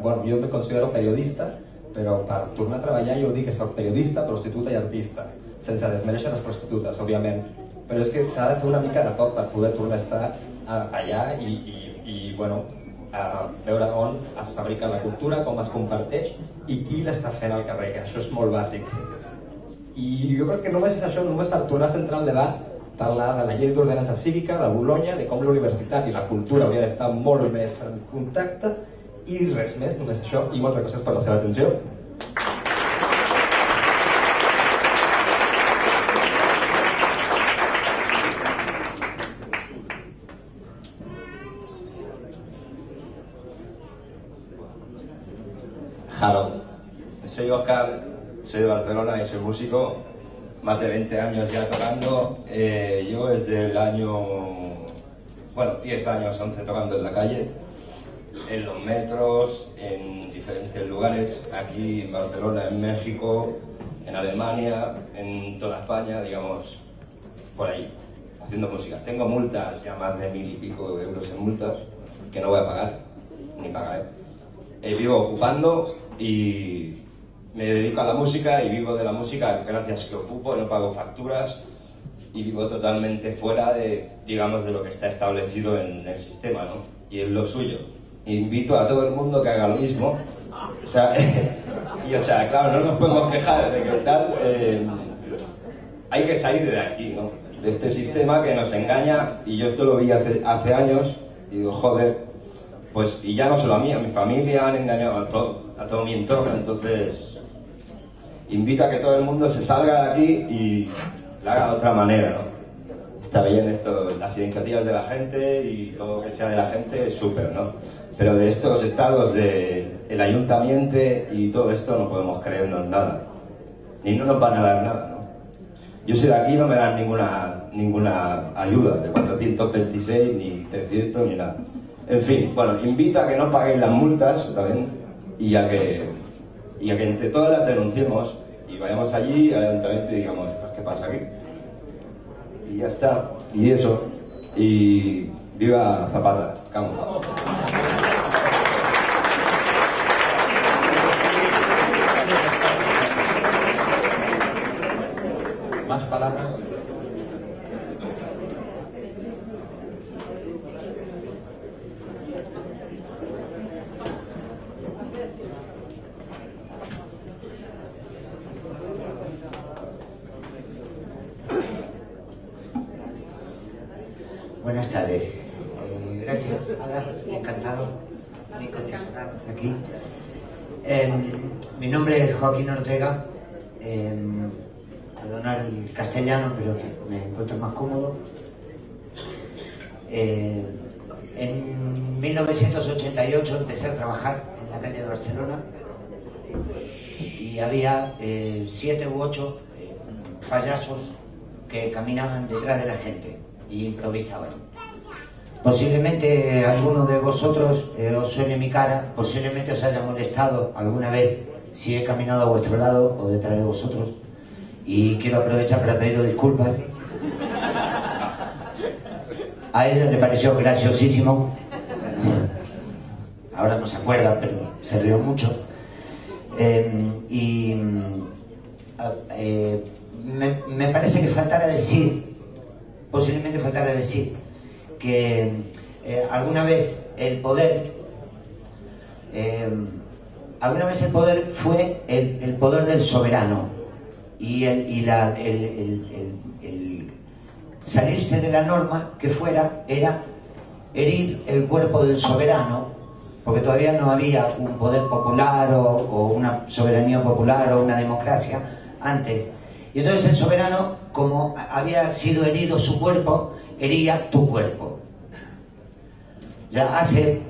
bueno, jo me considero periodista, però per tornar a treballar jo dic que soc periodista, prostituta i artista, sense desmereixer les prostitutes, òbviament, però és que s'ha de fer una mica de tot per poder tornar a estar allà i bueno, a veure on es fabrica la cultura, com es comparteix i qui l'està fent al carrer, que això és molt bàsic. I jo crec que només és això, només per tornar a centrar el debat, parlar de la llei d'ordenança cívica, de Bolonya, de com la universitat i la cultura hauria d'estar molt més en contacte i res més, només això, i moltes gràcies per la seva atenció. Harold. Soy Oscar, soy de Barcelona y soy músico, más de 20 años ya tocando. Yo desde el año, bueno, 10 años, 11 tocando en la calle, en los metros, en diferentes lugares, aquí en Barcelona, en México, en Alemania, en toda España, digamos, por ahí, haciendo música. Tengo multas, ya más de 1000 y pico de euros en multas, que no voy a pagar, ni pagaré. Vivo ocupando y me dedico a la música y vivo de la música gracias que ocupo, no pago facturas y vivo totalmente fuera de, digamos, de lo que está establecido en el sistema, ¿no? Y es lo suyo. Invito a todo el mundo que haga lo mismo. O sea, claro, no nos podemos quejar de que tal... hay que salir de aquí, ¿no? De este sistema que nos engaña, y yo esto lo vi hace años, y digo, joder, pues, y ya no solo a mí, a mi familia, han engañado a todo mi entorno. Entonces, invito a que todo el mundo se salga de aquí y lo haga de otra manera, ¿no? Está bien esto, las iniciativas de la gente y todo lo que sea de la gente es súper, ¿no? Pero de estos estados del ayuntamiento y todo esto no podemos creernos nada, ni no nos van a dar nada, ¿no? Yo soy de aquí, no me dan ninguna ayuda de 426, ni 300, ni nada. En fin, bueno, invito a que no paguen las multas también y a que entre todas las denunciemos y vayamos allí al ayuntamiento y digamos, pues, ¿qué pasa aquí? Y ya está, y eso, y viva Zapata, Camo. Más palabras. Buenas tardes. Gracias, Ada. Encantado de estar aquí. Mi nombre es Joaquín Ortega. Perdonar el castellano, pero que me encuentro más cómodo. En 1988 empecé a trabajar en la calle de Barcelona y había 7 u 8 payasos que caminaban detrás de la gente y improvisaban. Posiblemente alguno de vosotros os suene mi cara, posiblemente os haya molestado alguna vez si he caminado a vuestro lado o detrás de vosotros, y quiero aprovechar para pediros disculpas. A ella le pareció graciosísimo, ahora no se acuerda, pero se rió mucho. Me parece que posiblemente faltara decir que alguna vez el poder fue el poder del soberano, y el salirse de la norma que fuera era herir el cuerpo del soberano, porque todavía no había un poder popular o una soberanía popular o una democracia antes. Y entonces el soberano, como había sido herido su cuerpo, hería tu cuerpo. Ya hace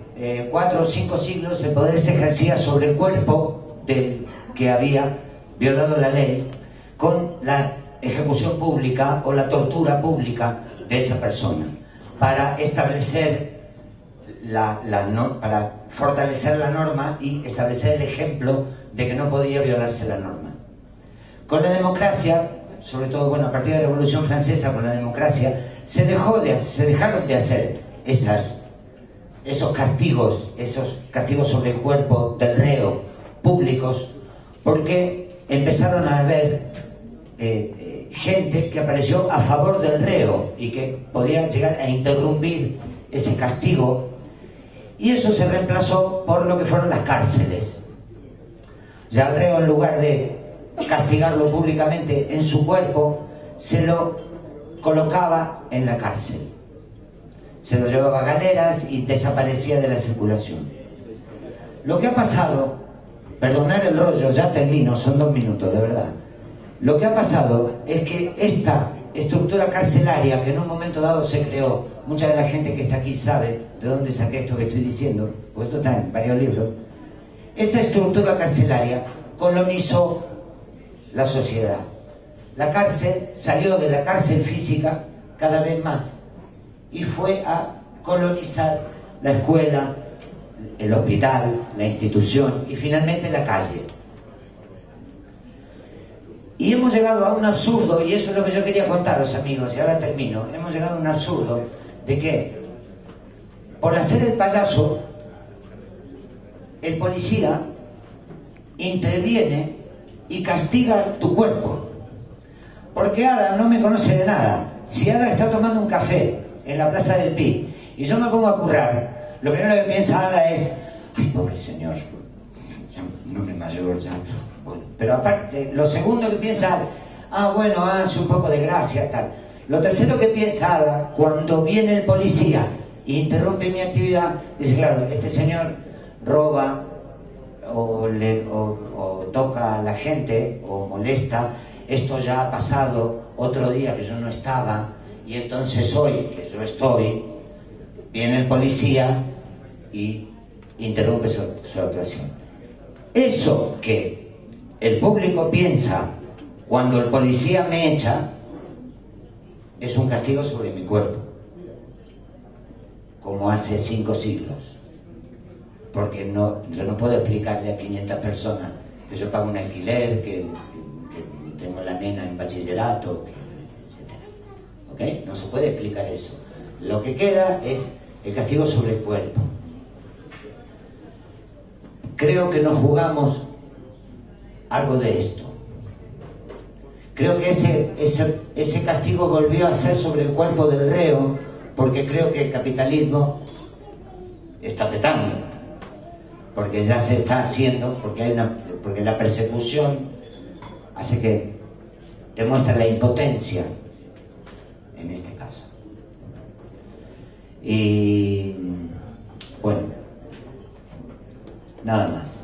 4 o 5 siglos el poder se ejercía sobre el cuerpo del que había violado la ley, con la ejecución pública o la tortura pública de esa persona, para establecer para fortalecer la norma y establecer el ejemplo de que no podía violarse la norma. Con la democracia, sobre todo, bueno, a partir de la Revolución Francesa, con la democracia, se dejaron de hacer esos castigos sobre el cuerpo del reo públicos, porque empezaron a haber gente que apareció a favor del reo y que podía llegar a interrumpir ese castigo, y eso se reemplazó por lo que fueron las cárceles. Ya al reo, en lugar de castigarlo públicamente en su cuerpo, se lo colocaba en la cárcel, se lo llevaba a galeras y desaparecía de la circulación. Lo que ha pasado, perdonar el rollo, ya termino, son 2 minutos, de verdad. Lo que ha pasado es que esta estructura carcelaria que en un momento dado se creó, mucha de la gente que está aquí sabe de dónde saqué esto que estoy diciendo, pues esto está en varios libros. Esta estructura carcelaria colonizó la sociedad. La cárcel salió de la cárcel física cada vez más y fue a colonizar la escuela, el hospital, la institución y finalmente la calle. Y hemos llegado a un absurdo, y eso es lo que yo quería contaros, amigos, y ahora termino. Hemos llegado a un absurdo de que, por hacer el payaso, el policía interviene y castiga tu cuerpo. Porque Ada no me conoce de nada. si Ada está tomando un café en la Plaza del Pi y yo me pongo a currar, lo primero que piensa Ada es, ay, pobre señor, ya, un hombre mayor ya, bueno. Pero aparte, lo segundo que piensa Ada, bueno, hace un poco de gracia, tal. Lo tercero que piensa Ada, cuando viene el policía e interrumpe mi actividad, dice, claro, este señor roba o toca a la gente o molesta, esto ya ha pasado otro día que yo no estaba, y entonces hoy que yo estoy, viene el policía y interrumpe su actuación. Eso que el público piensa cuando el policía me echa es un castigo sobre mi cuerpo, como hace 5 siglos, porque yo no puedo explicarle a 500 personas que yo pago un alquiler, que tengo la nena en bachillerato, etc. ¿Ok? No se puede explicar eso. Lo que queda es el castigo sobre el cuerpo. Creo que nos jugamos algo de esto. Creo que ese castigo volvió a ser sobre el cuerpo del reo, porque creo que el capitalismo está petando, porque ya se está haciendo, porque la persecución hace que demuestra la impotencia en este caso. Y bueno, nada más.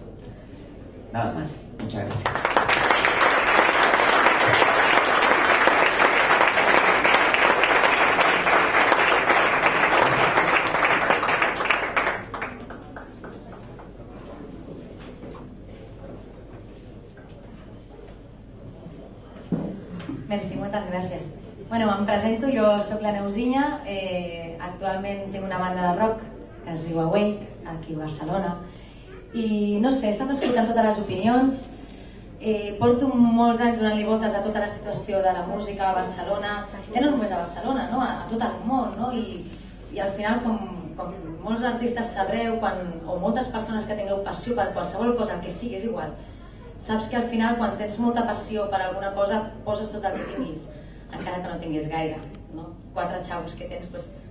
Muchas gracias. Merci, moltes gràcies. Bueno, em presento, jo sóc la Neusinya, actualment tinc una banda de rock que es diu Awake, aquí a Barcelona, i no sé, he estat escoltant totes les opinions, porto molts anys donant-li voltes a tota la situació de la música a Barcelona, ja no només a Barcelona, no? A tot el món, no? I al final, com molts artistes sabreu, o moltes persones que tingueu passió per qualsevol cosa, el que sigui, és igual, saps que al final quan tens molta passió per alguna cosa poses tot el que tinguis, encara que no tinguis gaire, no? 4 xavos que tens,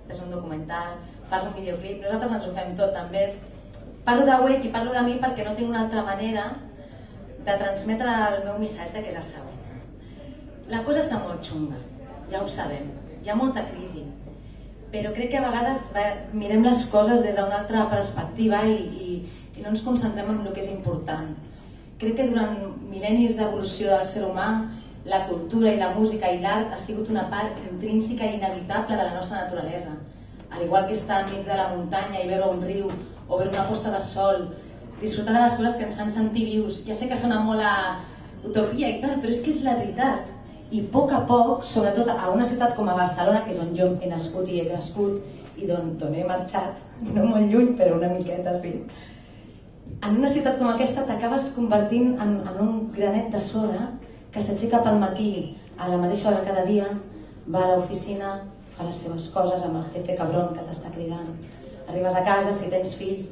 fes un documental, fas un videoclip, nosaltres ens ho fem tot també. Parlo de Wake i parlo de mi perquè no tinc una altra manera de transmetre el meu missatge, que és el següent. La cosa està molt xunga, ja ho sabem, hi ha molta crisi, però crec que a vegades mirem les coses des d'una altra perspectiva i no ens concentrem en el que és important. Crec que durant mil·lennis d'evolució del ser humà, la cultura i la música i l'art ha sigut una part intrínseca i inevitable de la nostra naturalesa. Al igual que estar enmig de la muntanya i veure un riu o veure una posta de sol, disfrutar de les coses que ens fan sentir vius. Ja sé que sona molt a utopia i tal, però és que és la veritat. I a poc, sobretot a una ciutat com a Barcelona, que és on jo he nascut i he crescut i d'on he marxat, no molt lluny, però una miqueta sí, en una ciutat com aquesta t'acabes convertint en un granet de sorra que s'aixeca pel matí a la mateixa hora cada dia, va a l'oficina, fa les seves coses amb el jefe cabron que t'està cridant, arribes a casa, si tens fills,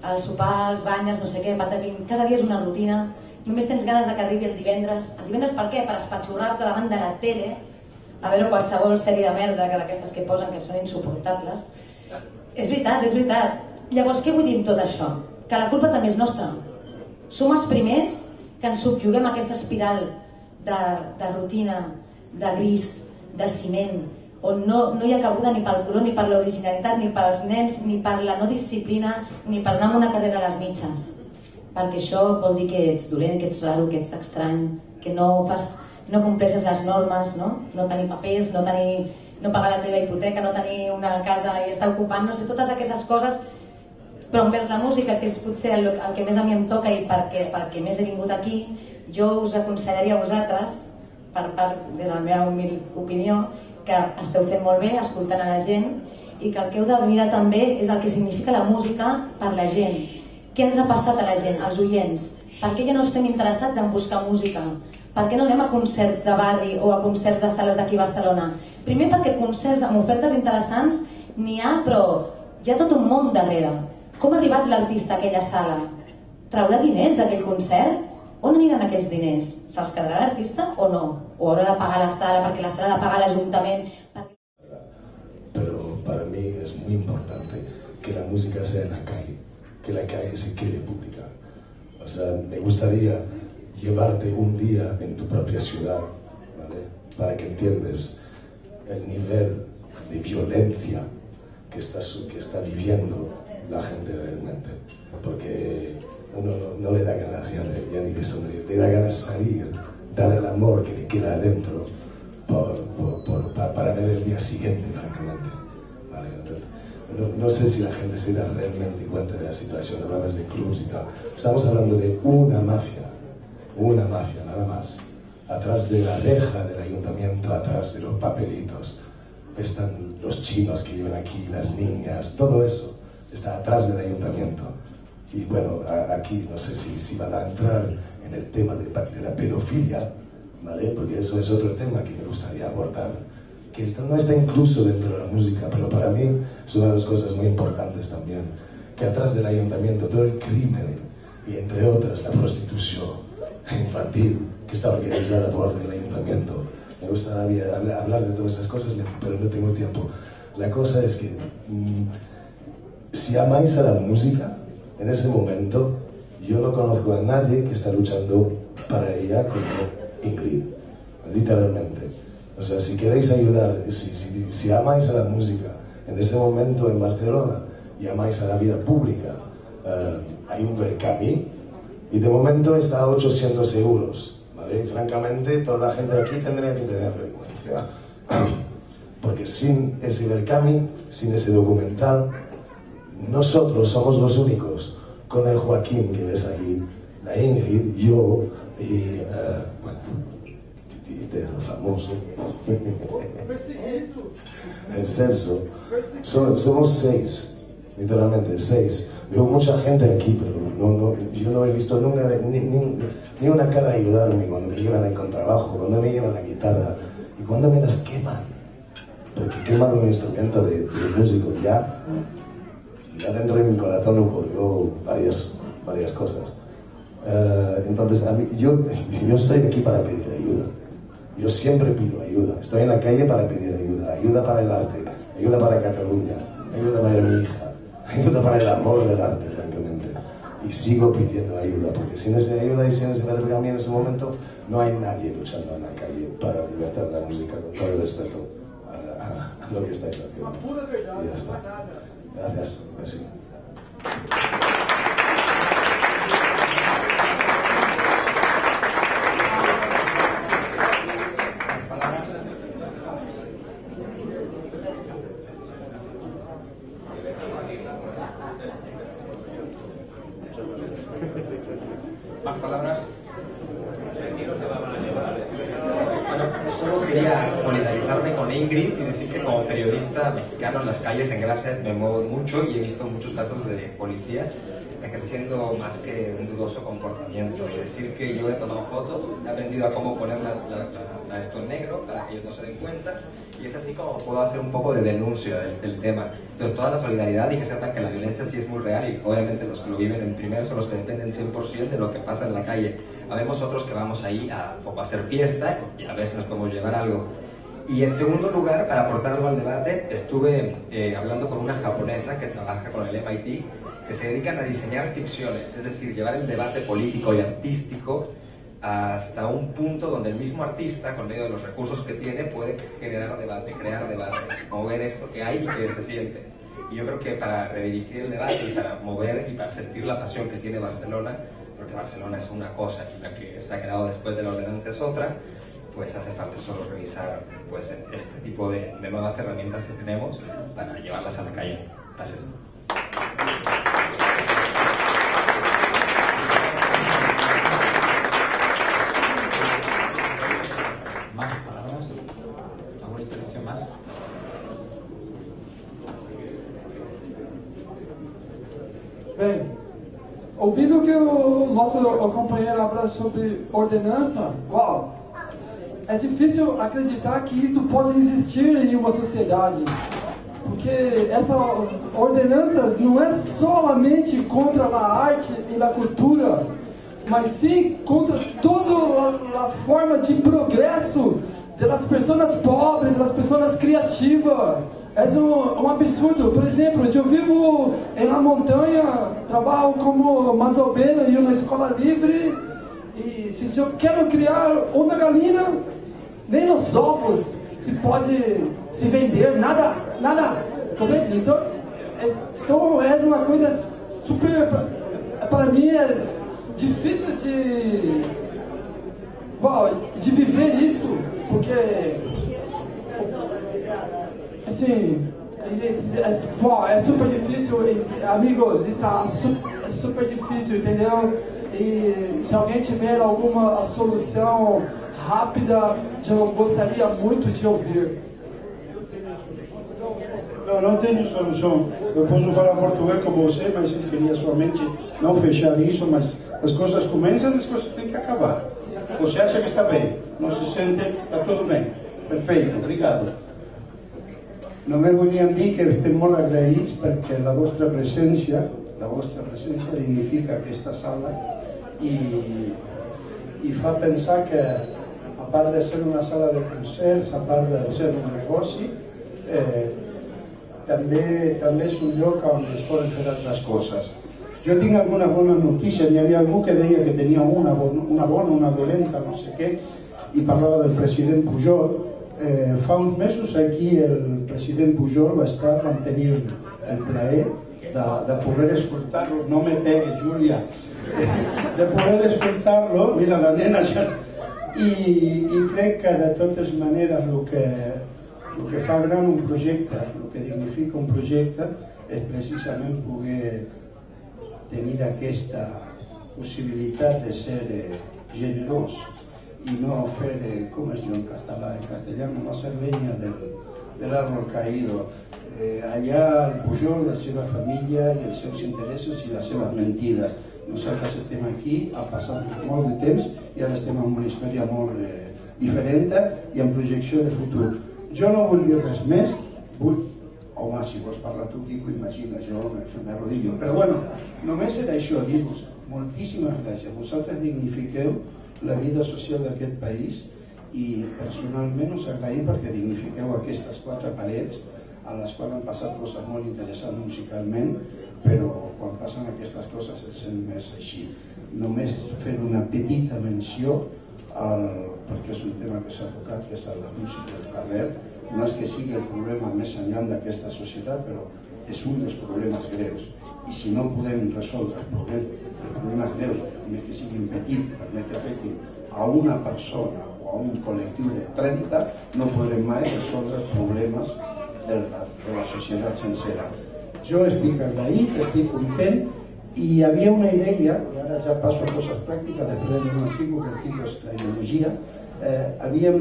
al sopar, els banyes, no sé què, cada dia és una rutina, només tens ganes que arribi el divendres. El divendres per què? Per espatxorrar-te davant de la tele a veure qualsevol sèrie de merda d'aquestes que posen que són insuportables. És veritat. Llavors, què vull dir amb tot això? Que la culpa també és nostra. Som els primers que ens subjuguem a aquesta espiral de rutina, de gris, de ciment, on no hi ha cabuda ni pel color, ni per l'originalitat, ni pels nens, ni per la no disciplina, ni per anar amb una carrera a les mitges. Perquè això vol dir que ets dolent, que ets raro, que ets estrany, que no compleixes les normes, no tenir papers, no pagar la teva hipoteca, no tenir una casa i estar ocupant, no sé, totes aquestes coses. Però envers la música, que és potser el que més a mi em toca i pel que més he vingut aquí, jo us aconsellaria a vosaltres, des de la meva humil opinió, que esteu fent molt bé, escoltant a la gent, i que el que heu de mirar també és el que significa la música per la gent. Què ens ha passat a la gent, als oients? Per què ja no estem interessats en buscar música? Per què no anem a concerts de barri o a concerts de sales d'aquí a Barcelona? Primer perquè concerts amb ofertes interessants n'hi ha, però hi ha tot un món darrere. Com ha arribat l'artista a aquella sala? Traurà diners d'aquell concert? On aniran aquells diners? Se'ls quedarà l'artista o no? O haurà de pagar la sala perquè la sala ha de pagar l'Ajuntament? música sea en la calle, que la calle se quede pública. O sea, me gustaría llevarte un día en tu propia ciudad, ¿vale? Para que entiendas el nivel de violencia que está viviendo la gente realmente, porque uno no le da ganas ya ni de sonreír, le da ganas de salir, dar el amor que le queda adentro para ver el día siguiente, francamente. ¿Vale? No sé si la gente se da realmente cuenta de la situación. Hablabas de clubs y tal. Estamos hablando de una mafia, nada más. Atrás de la reja del ayuntamiento, atrás de los papelitos, están los chinos que viven aquí, las niñas, todo eso está atrás del ayuntamiento. Y bueno, aquí no sé si van a entrar en el tema de la pedofilia, ¿vale? Porque eso es otro tema que me gustaría abordar, que no está incluso dentro de la música, pero para mí es una de las cosas muy importantes también, que atrás del ayuntamiento todo el crimen, y entre otras la prostitución infantil, que está organizada por el ayuntamiento. Me gustaría hablar de todas esas cosas, pero no tengo tiempo. La cosa es que si amáis a la música, en ese momento yo no conozco a nadie que está luchando para ella como Ingrid, literalmente. O sea, si queréis ayudar, si amáis a la música en ese momento en Barcelona y amáis a la vida pública, hay un Verkami y de momento está a 800 euros, ¿vale? Y francamente toda la gente aquí tendría que tener vergüenza, porque sin ese Verkami, sin ese documental, nosotros somos los únicos, con el Joaquín que ves ahí, la Ingrid, yo y bueno, titiritero famoso, el Celso, somos 6, literalmente 6. Veo mucha gente aquí, pero yo no he visto nunca ni una cara ayudarme cuando me llevan el contrabajo, cuando me llevan la guitarra y cuando me las queman, porque queman un instrumento de músico. Ya dentro de mi corazón ocurrió varias cosas. Entonces yo estoy aquí para pedir ayuda. Yo siempre pido ayuda. Estoy en la calle para pedir ayuda. Ayuda para el arte, ayuda para Cataluña, ayuda para mi hija, ayuda para el amor del arte, francamente. Y sigo pidiendo ayuda, porque sin esa ayuda y sin ese Verkami en ese momento no hay nadie luchando en la calle para la libertad de la música, con todo el respeto a lo que estáis haciendo. Y ya está. Gracias. Merci. ¿Más palabras? Bueno, solo quería solidarizarme con Ingrid y decir que como periodista mexicano en las calles en Gracia me muevo mucho y he visto muchos casos de policía ejerciendo más que un dudoso comportamiento, y decir que yo he tomado fotos, he aprendido a cómo poner esto en negro para que ellos no se den cuenta, y es así como puedo hacer un poco de denuncia del tema. Entonces toda la solidaridad, y que sepan que la violencia sí es muy real, y obviamente los que lo viven en primero son los que dependen 100% de lo que pasa en la calle. Habemos otros que vamos ahí a hacer fiesta y a ver si nos podemos llevar algo. Y en segundo lugar, para aportar algo al debate, estuve hablando con una japonesa que trabaja con el MIT, que se dedican a diseñar ficciones, es decir, llevar el debate político y artístico hasta un punto donde el mismo artista, con medio de los recursos que tiene, puede generar debate, crear debate, mover esto que hay y que se siente. Y yo creo que para redirigir el debate y para mover y para sentir la pasión que tiene Barcelona, porque Barcelona es una cosa y la que se ha quedado después de la ordenanza es otra, pues hace falta solo revisar pues, este tipo de nuevas herramientas que tenemos para llevarlas a la calle. Gracias. ¿Más palabras? ¿Alguna intervención más? Bem, ouvindo o que o nosso companheiro habla sobre ordenança, uau, é difícil acreditar que isso pode existir em uma sociedade, porque essas ordenanças não é solamente contra a arte e a cultura, mas sim contra toda a forma de progresso das pessoas pobres, das pessoas criativas. É um absurdo. Por exemplo, eu vivo na montanha, trabalho como masobeiro em uma escola livre, e se eu quero criar uma galinha, nem nos ovos se pode se vender, nada, compreende? Então é uma coisa super, para mim é difícil de viver isso, porque assim, é super difícil, amigos, está super difícil, entendeu? E se alguém tiver alguma solução rápida, eu gostaria muito de ouvir. Não tenho solução. Eu posso falar português com você, mas eu queria somente não fechar isso, mas as coisas começam e as coisas têm que acabar. Você acha que está bem? Não se sente? Está tudo bem. Perfeito, obrigado. Només volíem dir que estem molt agraïts perquè la vostra presència dignifica aquesta sala i fa pensar que, a part de ser una sala de concerts, a part de ser un negoci, també és un lloc on es poden fer altres coses. Jo tinc alguna bona notícia, hi havia algú que deia que tenia una bona, una dolenta, no sé què, i parlava del president Pujol. Fa uns mesos aquí el president Pujol vam tenir el plaer de poder escoltar-lo, no me pegues, Júlia, de poder escoltar-lo, mira la nena ja, i crec que de totes maneres el que fa gran un projecte, el que dignifica un projecte és precisament poder tenir aquesta possibilitat de ser generós i no fer, com es diu en castellano, no ser leña del árbol caído. Allà el Pujol, la seva família i els seus interessos i les seves mentides. Nosaltres estem aquí, ha passat molt de temps i ara estem en una història molt diferent i en projecció de futur. Jo no vull dir res més, home, si vols parlar tu, Quico, imagina, jo m'arrodillo. Però bueno, només era això, dir-vos moltíssimes gràcies. Vosaltres dignifiqueu la vida social d'aquest país i personalment us agraïm perquè dignifiqueu aquestes 4 parets en les quals han passat coses molt interessants musicalment, però quan passen aquestes coses es sent més així. Només fer una petita menció, perquè és un tema que s'ha tocat, que és la música del carrer. No és que sigui el problema més gran d'aquesta societat, però és un dels problemes greus. I si no podem resoldre els problemes greus, per més que siguin petits, per més que afectin a una persona o a un col·lectiu de 30, no podrem mai resoldre els problemes de la societat sencera. Jo estic agraït, estic content i hi havia una idea, i ara ja passo a coses pràctiques, després de un Quico, que el Quico és la ideologia, havíem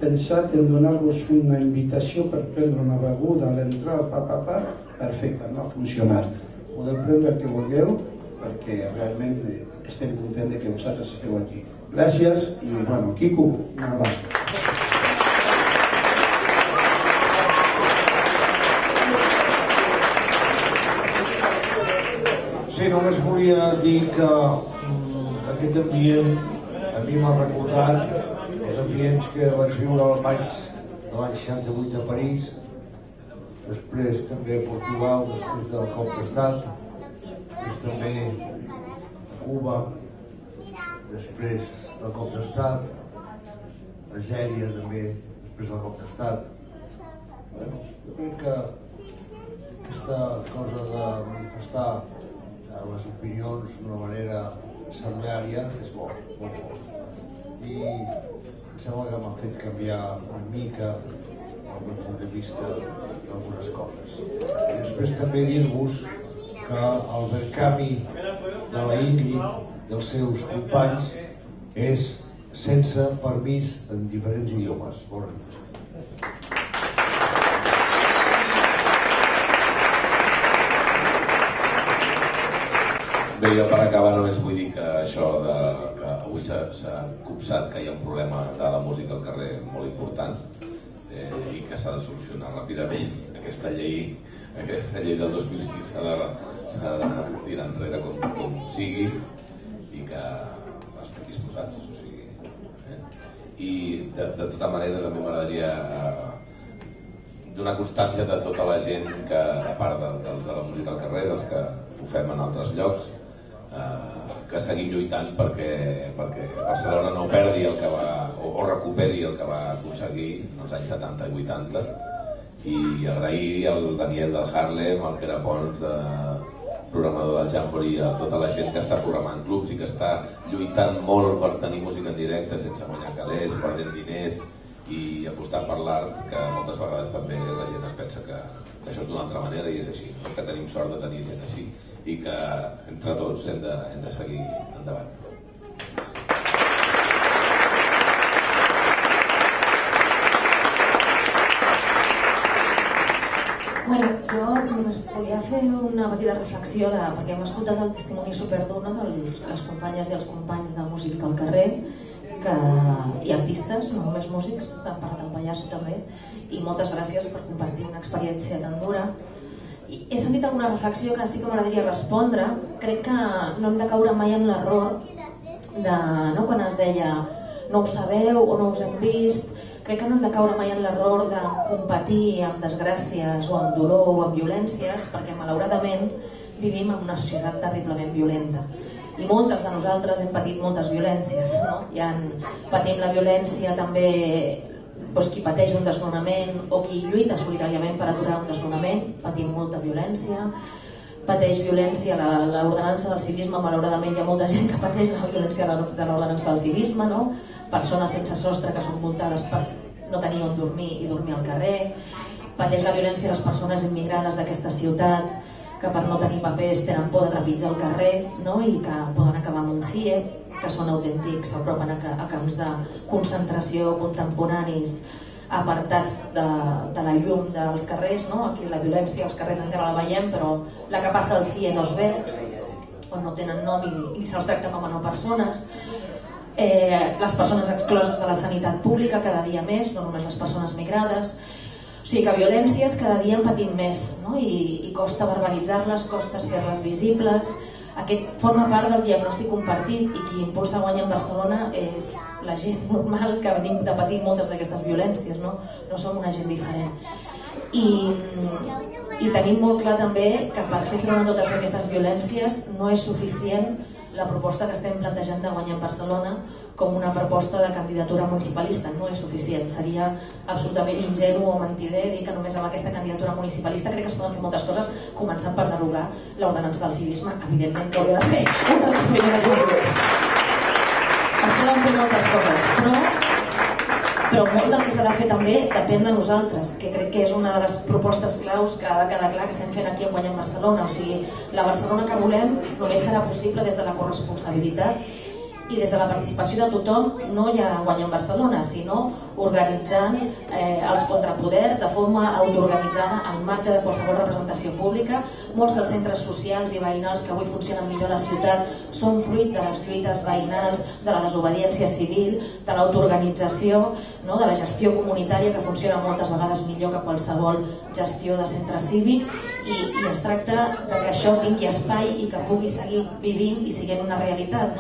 pensat en donar-vos una invitació per prendre una beguda a l'entrada, perfecte, no ha funcionat. Podeu prendre el que vulgueu perquè realment estem contents que vosaltres esteu aquí. Gràcies i, bueno, Quico, un abraço. Sí, només volia dir que aquest ambient a mi m'ha recordat els ambients que vaig viure al maig de l'any 68 a París, després també a Portugal, després del cop d'estat, després també a Cuba, després del cop d'estat, a Algèria també, després del cop d'estat. Jo crec que aquesta cosa de manifestar les opinions d'una manera assembleària és bo, molt bo. I em sembla que m'ha fet canviar una mica el meu punt de vista d'algunes coses. I després també dir-vos que el Verkami de la Ingrid, dels seus companys, és sense permís en diferents idiomes. Bona nit. Bé, jo per acabar només vull dir que això que avui s'ha copsat que hi ha un problema de la música al carrer molt important i que s'ha de solucionar ràpidament. Aquesta llei del 2006 s'ha de tirar enrere com sigui i que estem disposats, o sigui. I de tota manera a mi m'agradaria donar constància de tota la gent que, a part de la música al carrer, dels que ho fem en altres llocs, que seguim lluitant perquè Barcelona no perdi el que va, o recuperi el que va aconseguir en els anys 70 i 80, i agrair al Daniel del Harlem, al Pere Pons, programador del Jamboree, a tota la gent que està programant clubs i que està lluitant molt per tenir música en directe sense guanyar calés, perdent diners i apostant per l'art, que moltes vegades també la gent es pensa que això és d'una altra manera i és així, que tenim sort de tenir gent així i que entre tots hem de seguir endavant. Bueno, jo només volia fer una petita reflexió perquè hem escoltat el testimoni superdur de les companyes i els companys de músics del carrer i artistes, no només músics, de part del Pallars també, i moltes gràcies per compartir una experiència tan dura. He sentit alguna reflexió que sí que m'agradaria respondre. Crec que no hem de caure mai en l'error de, quan es deia no ho sabeu o no us hem vist, crec que no hem de caure mai en l'error de competir amb desgràcies o amb dolor o amb violències, perquè malauradament vivim en una societat terriblement violenta i moltes de nosaltres hem patit moltes violències, no? Patim la violència també qui pateix un desnonament o qui lluita solidàriament per aturar un desnonament, patim molta violència. Pateix violència l'ordenança del civisme, malauradament hi ha molta gent que pateix la violència de l'ordenança del civisme, no? Persones sense sostre que són multades per no tenir on dormir i dormir al carrer. Pateix la violència les persones immigrades d'aquesta ciutat que per no tenir papers tenen por de trepitjar al carrer, no? I que poden acabar amb un CIE, que són autèntics, s'apropen a camps de concentració contemporanis apartats de la llum dels carrers, no? Aquí la violència als carrers encara la veiem, però la que passa al CIE no es ve, on no tenen nom i se'ls tracta com a no persones. Les persones excloses de la sanitat pública cada dia més, no només les persones migrades. O sigui que violències cada dia en patim més, no? I costa verbalitzar-les, costa fer-les visibles. Aquest forma part del diagnòstic compartit i qui impulsa Guanya en Barcelona és la gent normal que venim de patir moltes d'aquestes violències, no som una gent diferent. I tenim molt clar també que per fer front a totes aquestes violències no és suficient la proposta que estem plantejant de Guanya en Barcelona com una proposta de candidatura municipalista. No és suficient, seria absolutament ingenu o mentider dir que només amb aquesta candidatura municipalista crec que es poden fer moltes coses, començant per derogar l'ordenança del civisme, evidentment que hauria de ser una de les primeres mesures. Es poden fer moltes coses, però molt del que s'ha de fer també depèn de nosaltres, que crec que és una de les propostes claus que ha de quedar clar que estem fent aquí a Guanya en Barcelona. O sigui, la Barcelona que volem només serà possible des de la corresponsabilitat i des de la participació de tothom, no ja Guanya en Barcelona, sinó organitzant els contrapoders de forma autoorganitzada al marge de qualsevol representació pública. Molts dels centres socials i veïnals que avui funcionen millor a la ciutat són fruit de les lluites veïnals, de la desobediència civil, de l'autoorganització, de la gestió comunitària que funciona moltes vegades millor que qualsevol gestió de centre cívic, i es tracta que això tingui espai i que pugui seguir vivint i siguent una realitat,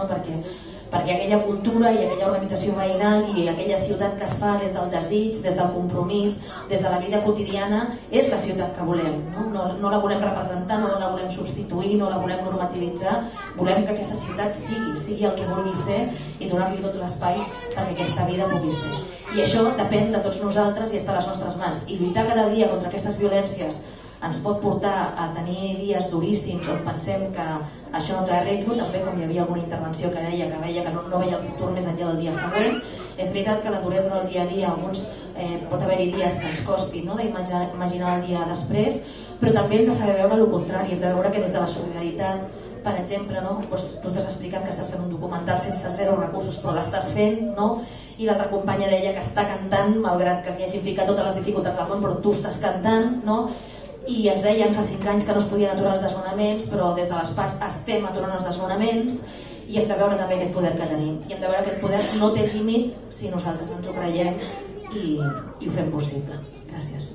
perquè aquella cultura i aquella organització veïnal i aquella ciutat que es fa des del desig, des del compromís, des de la vida quotidiana, és la ciutat que volem. No la volem representar, no la volem substituir, no la volem normativitzar, volem que aquesta ciutat sigui el que vulgui ser i donar-li tot l'espai perquè aquesta vida pugui ser. I això depèn de tots nosaltres i està a les nostres mans. I lluitar cada dia contra aquestes violències ens pot portar a tenir dies duríssims on pensem que això no té arreglo, també com hi havia alguna intervenció que deia que no veia el futur més enllà del dia següent. És veritat que la duresa del dia a dia, alguns pot haver-hi dies que ens costi d'imaginar el dia després, però també hem de saber veure el contrari, hem de veure que des de la solidaritat, per exemple, tu estàs explicant que estàs fent un documental sense zero recursos, però l'estàs fent, i l'altra companya deia que està cantant, malgrat que li hagin ficat totes les dificultats al món, però tu estàs cantant, i ens deien fa 5 anys que no es podien aturar els desnonaments, però des de l'ESPAS estem aturant els desnonaments i hem de veure també aquest poder que tenim. I hem de veure que aquest poder no té límit si nosaltres ens ho creiem i ho fem possible. Gràcies.